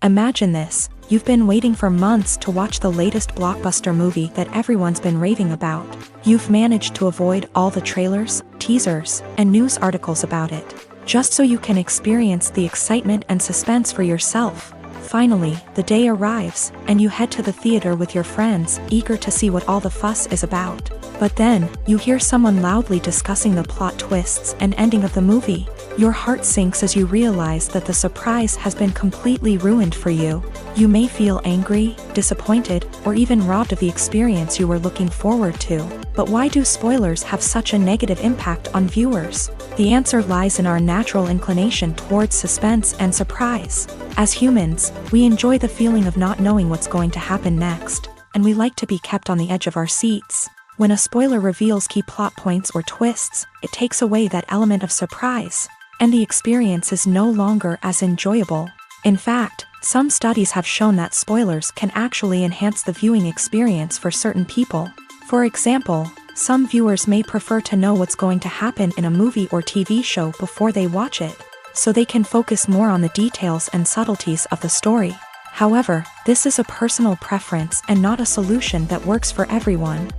Imagine this: You've been waiting for months to watch the latest blockbuster movie that everyone's been raving about. You've managed to avoid all the trailers, teasers, and news articles about it, just so you can experience the excitement and suspense for yourself. Finally, the day arrives, and you head to the theater with your friends, eager to see what all the fuss is about. But then, you hear someone loudly discussing the plot twists and ending of the movie. Your heart sinks as you realize that the surprise has been completely ruined for you. You may feel angry, disappointed, or even robbed of the experience you were looking forward to. But why do spoilers have such a negative impact on viewers? The answer lies in our natural inclination towards suspense and surprise. As humans, we enjoy the feeling of not knowing what's going to happen next, and we like to be kept on the edge of our seats. When a spoiler reveals key plot points or twists, it takes away that element of surprise, and the experience is no longer as enjoyable. In fact, some studies have shown that spoilers can actually enhance the viewing experience for certain people. For example, some viewers may prefer to know what's going to happen in a movie or TV show before they watch it, so they can focus more on the details and subtleties of the story. However, this is a personal preference and not a solution that works for everyone.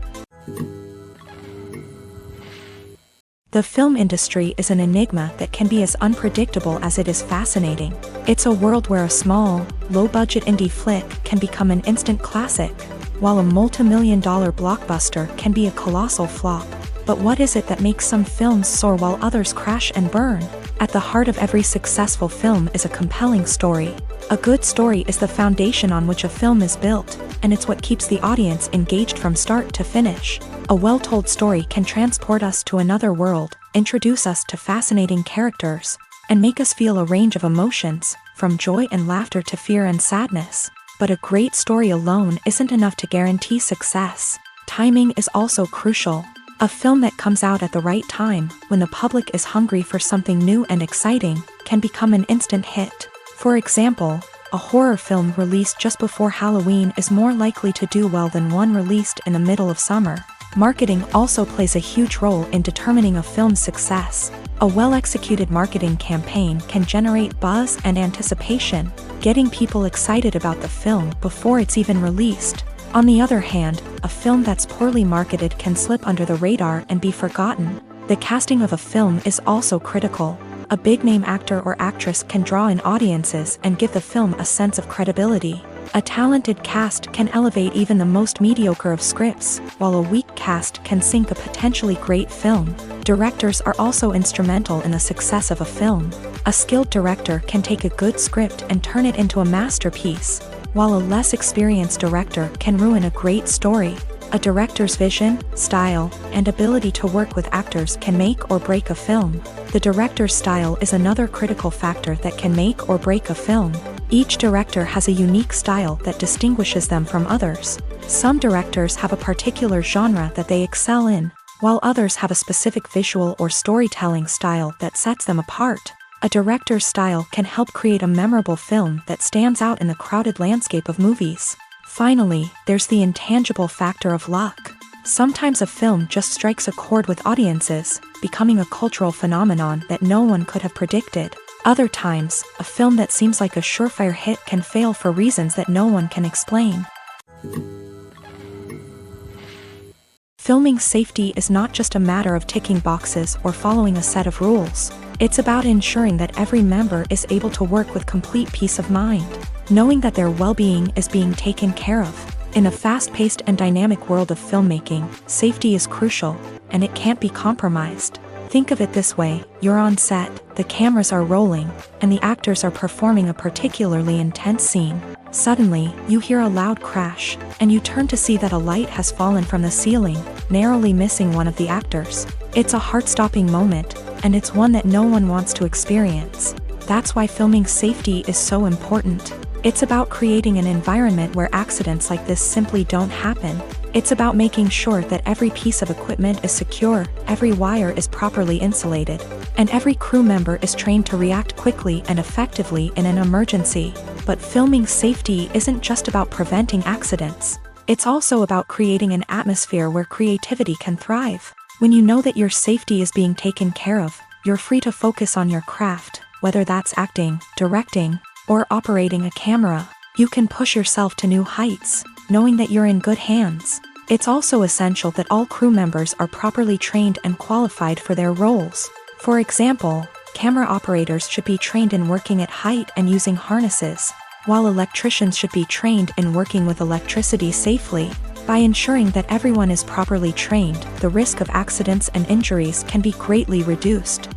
The film industry is an enigma that can be as unpredictable as it is fascinating. It's a world where a small, low-budget indie flick can become an instant classic, while a multi-million-dollar blockbuster can be a colossal flop. But what is it that makes some films soar while others crash and burn? At the heart of every successful film is a compelling story. A good story is the foundation on which a film is built, and it's what keeps the audience engaged from start to finish. A well-told story can transport us to another world, introduce us to fascinating characters, and make us feel a range of emotions, from joy and laughter to fear and sadness. But a great story alone isn't enough to guarantee success. Timing is also crucial. A film that comes out at the right time, when the public is hungry for something new and exciting, can become an instant hit. For example, a horror film released just before Halloween is more likely to do well than one released in the middle of summer. Marketing also plays a huge role in determining a film's success. A well-executed marketing campaign can generate buzz and anticipation, getting people excited about the film before it's even released. On the other hand, a film that's poorly marketed can slip under the radar and be forgotten. The casting of a film is also critical. A big-name actor or actress can draw in audiences and give the film a sense of credibility. A talented cast can elevate even the most mediocre of scripts, while a weak cast can sink a potentially great film. Directors are also instrumental in the success of a film. A skilled director can take a good script and turn it into a masterpiece, while a less experienced director can ruin a great story. A director's vision, style, and ability to work with actors can make or break a film. The director's style is another critical factor that can make or break a film. Each director has a unique style that distinguishes them from others. Some directors have a particular genre that they excel in, while others have a specific visual or storytelling style that sets them apart. A director's style can help create a memorable film that stands out in the crowded landscape of movies. Finally, there's the intangible factor of luck. Sometimes a film just strikes a chord with audiences, becoming a cultural phenomenon that no one could have predicted. Other times, a film that seems like a surefire hit can fail for reasons that no one can explain. Filming safety is not just a matter of ticking boxes or following a set of rules. It's about ensuring that every member is able to work with complete peace of mind, knowing that their well-being is being taken care of. In a fast-paced and dynamic world of filmmaking, safety is crucial, and it can't be compromised. Think of it this way: you're on set, the cameras are rolling, and the actors are performing a particularly intense scene. Suddenly, you hear a loud crash, and you turn to see that a light has fallen from the ceiling, narrowly missing one of the actors. It's a heart-stopping moment, and it's one that no one wants to experience. That's why filming safety is so important. It's about creating an environment where accidents like this simply don't happen. It's about making sure that every piece of equipment is secure, every wire is properly insulated, and every crew member is trained to react quickly and effectively in an emergency. But filming safety isn't just about preventing accidents. It's also about creating an atmosphere where creativity can thrive. When you know that your safety is being taken care of, you're free to focus on your craft, whether that's acting, directing, or operating a camera. You can push yourself to new heights, knowing that you're in good hands. It's also essential that all crew members are properly trained and qualified for their roles. For example, camera operators should be trained in working at height and using harnesses, while electricians should be trained in working with electricity safely. By ensuring that everyone is properly trained, the risk of accidents and injuries can be greatly reduced.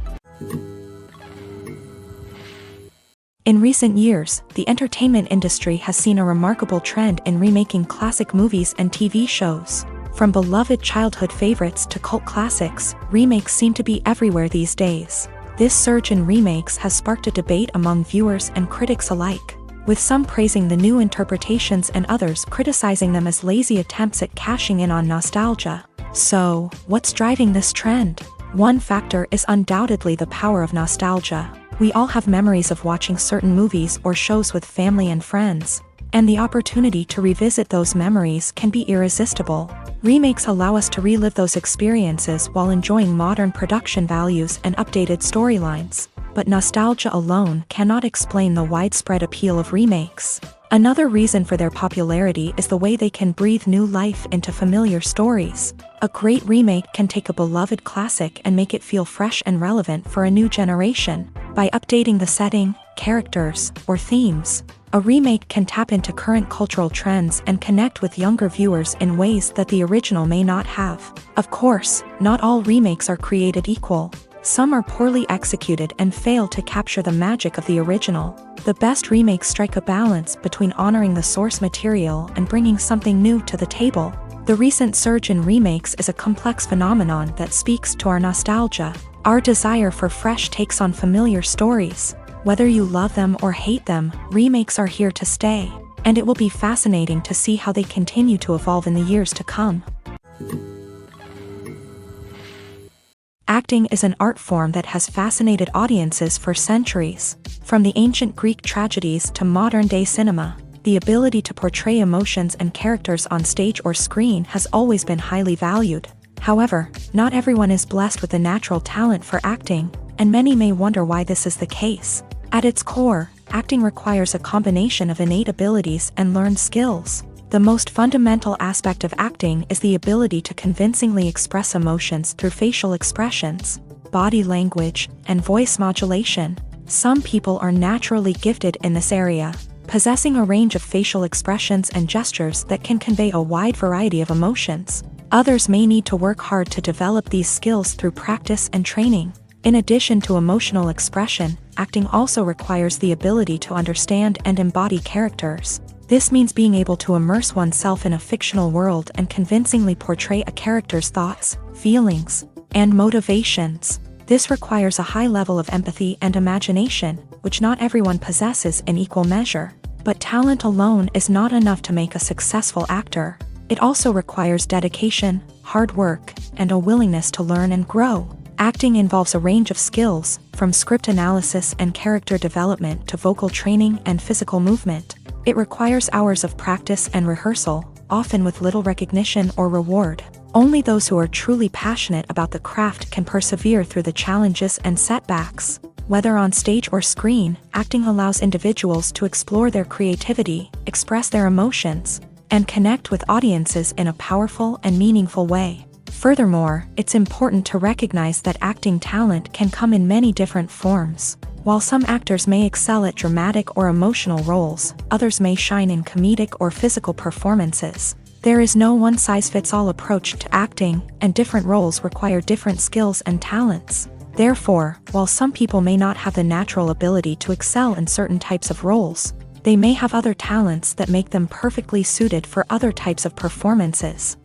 In recent years, the entertainment industry has seen a remarkable trend in remaking classic movies and TV shows. From beloved childhood favorites to cult classics, remakes seem to be everywhere these days. This surge in remakes has sparked a debate among viewers and critics alike, with some praising the new interpretations and others criticizing them as lazy attempts at cashing in on nostalgia. So, what's driving this trend? One factor is undoubtedly the power of nostalgia. We all have memories of watching certain movies or shows with family and friends, and the opportunity to revisit those memories can be irresistible. Remakes allow us to relive those experiences while enjoying modern production values and updated storylines. But nostalgia alone cannot explain the widespread appeal of remakes. Another reason for their popularity is the way they can breathe new life into familiar stories. A great remake can take a beloved classic and make it feel fresh and relevant for a new generation. By updating the setting, characters, or themes, a remake can tap into current cultural trends and connect with younger viewers in ways that the original may not have. Of course, not all remakes are created equal. Some are poorly executed and fail to capture the magic of the original. The best remakes strike a balance between honoring the source material and bringing something new to the table. The recent surge in remakes is a complex phenomenon that speaks to our nostalgia, our desire for fresh takes on familiar stories. Whether you love them or hate them, remakes are here to stay, and it will be fascinating to see how they continue to evolve in the years to come. Acting is an art form that has fascinated audiences for centuries. From the ancient Greek tragedies to modern-day cinema, the ability to portray emotions and characters on stage or screen has always been highly valued. However, not everyone is blessed with a natural talent for acting, and many may wonder why this is the case. At its core, acting requires a combination of innate abilities and learned skills. The most fundamental aspect of acting is the ability to convincingly express emotions through facial expressions, body language, and voice modulation. Some people are naturally gifted in this area, possessing a range of facial expressions and gestures that can convey a wide variety of emotions. Others may need to work hard to develop these skills through practice and training. In addition to emotional expression, acting also requires the ability to understand and embody characters. This means being able to immerse oneself in a fictional world and convincingly portray a character's thoughts, feelings, and motivations. This requires a high level of empathy and imagination, which not everyone possesses in equal measure. But talent alone is not enough to make a successful actor. It also requires dedication, hard work, and a willingness to learn and grow. Acting involves a range of skills, from script analysis and character development to vocal training and physical movement. It requires hours of practice and rehearsal, often with little recognition or reward. Only those who are truly passionate about the craft can persevere through the challenges and setbacks. Whether on stage or screen, acting allows individuals to explore their creativity, express their emotions, and connect with audiences in a powerful and meaningful way. Furthermore, it's important to recognize that acting talent can come in many different forms. While some actors may excel at dramatic or emotional roles, others may shine in comedic or physical performances. There is no one-size-fits-all approach to acting, and different roles require different skills and talents. Therefore, while some people may not have the natural ability to excel in certain types of roles, they may have other talents that make them perfectly suited for other types of performances.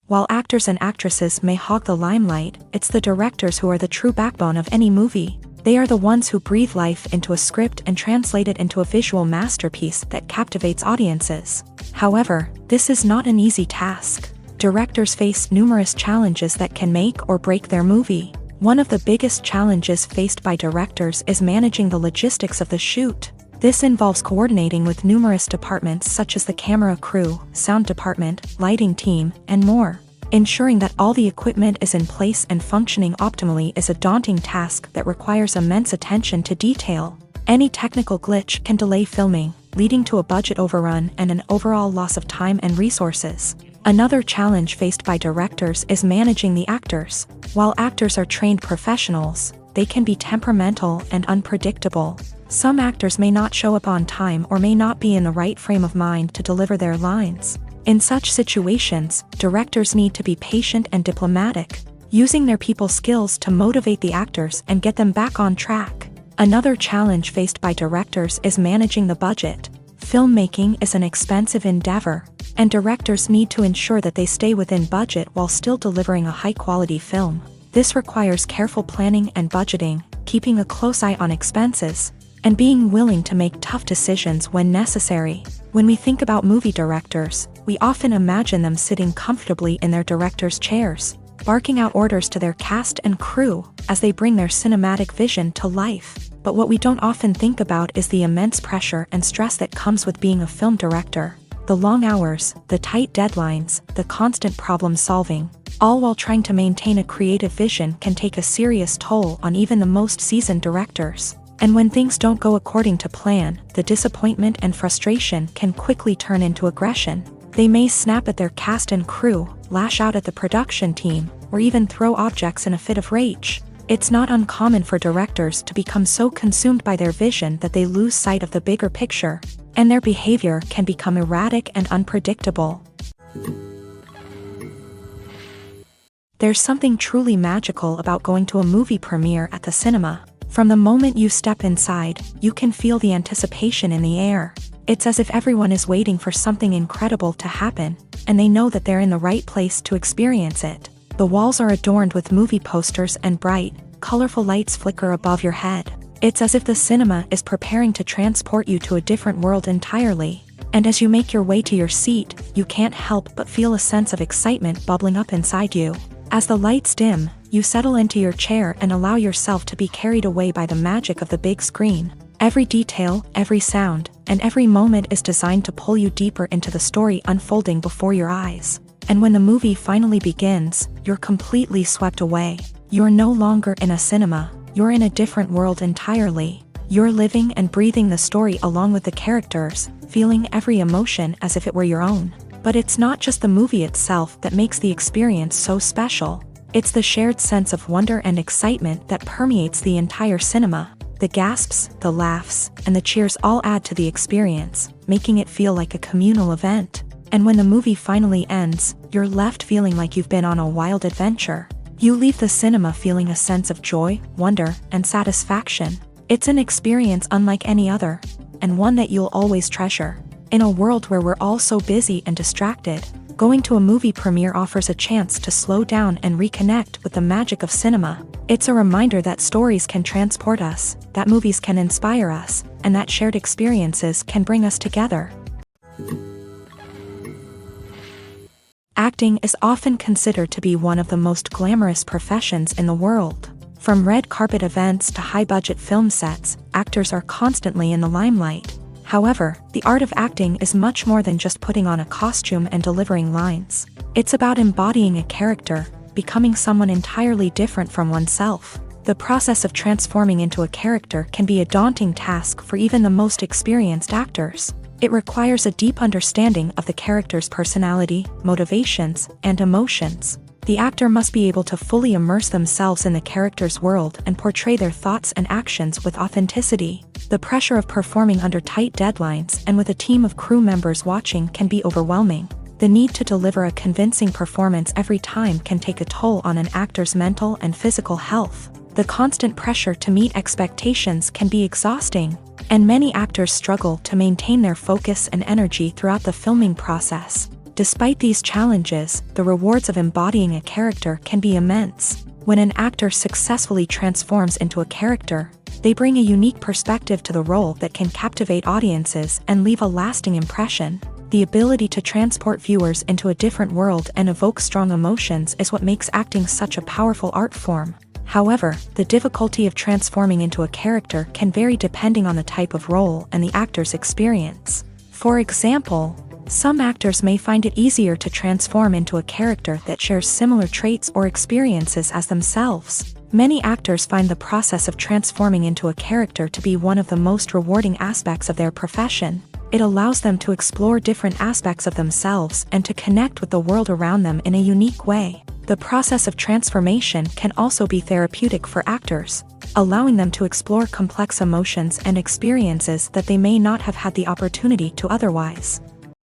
While actors and actresses may hog the limelight, it's the directors who are the true backbone of any movie. They are the ones who breathe life into a script and translate it into a visual masterpiece that captivates audiences. However, this is not an easy task. Directors face numerous challenges that can make or break their movie. One of the biggest challenges faced by directors is managing the logistics of the shoot. This involves coordinating with numerous departments such as the camera crew, sound department, lighting team, and more. Ensuring that all the equipment is in place and functioning optimally is a daunting task that requires immense attention to detail. Any technical glitch can delay filming, leading to a budget overrun and an overall loss of time and resources. Another challenge faced by directors is managing the actors. While actors are trained professionals, they can be temperamental and unpredictable. Some actors may not show up on time or may not be in the right frame of mind to deliver their lines. In such situations, directors need to be patient and diplomatic, using their people skills to motivate the actors and get them back on track. Another challenge faced by directors is managing the budget. Filmmaking is an expensive endeavor, and directors need to ensure that they stay within budget while still delivering a high-quality film. This requires careful planning and budgeting, keeping a close eye on expenses, and being willing to make tough decisions when necessary. When we think about movie directors, we often imagine them sitting comfortably in their director's chairs, barking out orders to their cast and crew as they bring their cinematic vision to life. But what we don't often think about is the immense pressure and stress that comes with being a film director. The long hours, the tight deadlines, the constant problem solving, all while trying to maintain a creative vision can take a serious toll on even the most seasoned directors. And when things don't go according to plan, the disappointment and frustration can quickly turn into aggression. They may snap at their cast and crew, lash out at the production team, or even throw objects in a fit of rage. It's not uncommon for directors to become so consumed by their vision that they lose sight of the bigger picture, and their behavior can become erratic and unpredictable. There's something truly magical about going to a movie premiere at the cinema. From the moment you step inside, you can feel the anticipation in the air. It's as if everyone is waiting for something incredible to happen, and they know that they're in the right place to experience it. The walls are adorned with movie posters and bright, colorful lights flicker above your head. It's as if the cinema is preparing to transport you to a different world entirely. And as you make your way to your seat, you can't help but feel a sense of excitement bubbling up inside you. As the lights dim, you settle into your chair and allow yourself to be carried away by the magic of the big screen. Every detail, every sound, and every moment is designed to pull you deeper into the story unfolding before your eyes. And when the movie finally begins, you're completely swept away. You're no longer in a cinema, you're in a different world entirely. You're living and breathing the story along with the characters, feeling every emotion as if it were your own. But it's not just the movie itself that makes the experience so special. It's the shared sense of wonder and excitement that permeates the entire cinema. The gasps, the laughs, and the cheers all add to the experience, making it feel like a communal event. And when the movie finally ends, you're left feeling like you've been on a wild adventure. You leave the cinema feeling a sense of joy, wonder, and satisfaction. It's an experience unlike any other, and one that you'll always treasure. In a world where we're all so busy and distracted, going to a movie premiere offers a chance to slow down and reconnect with the magic of cinema. It's a reminder that stories can transport us, that movies can inspire us, and that shared experiences can bring us together. Acting is often considered to be one of the most glamorous professions in the world. From red carpet events to high-budget film sets, actors are constantly in the limelight. However, the art of acting is much more than just putting on a costume and delivering lines. It's about embodying a character, becoming someone entirely different from oneself. The process of transforming into a character can be a daunting task for even the most experienced actors. It requires a deep understanding of the character's personality, motivations, and emotions. The actor must be able to fully immerse themselves in the character's world and portray their thoughts and actions with authenticity. The pressure of performing under tight deadlines and with a team of crew members watching can be overwhelming. The need to deliver a convincing performance every time can take a toll on an actor's mental and physical health. The constant pressure to meet expectations can be exhausting, and many actors struggle to maintain their focus and energy throughout the filming process. Despite these challenges, the rewards of embodying a character can be immense. When an actor successfully transforms into a character, they bring a unique perspective to the role that can captivate audiences and leave a lasting impression. The ability to transport viewers into a different world and evoke strong emotions is what makes acting such a powerful art form. However, the difficulty of transforming into a character can vary depending on the type of role and the actor's experience. For example, some actors may find it easier to transform into a character that shares similar traits or experiences as themselves, Many actors find the process of transforming into a character to be one of the most rewarding aspects of their profession. It allows them to explore different aspects of themselves and to connect with the world around them in a unique way. The process of transformation can also be therapeutic for actors, allowing them to explore complex emotions and experiences that they may not have had the opportunity to otherwise.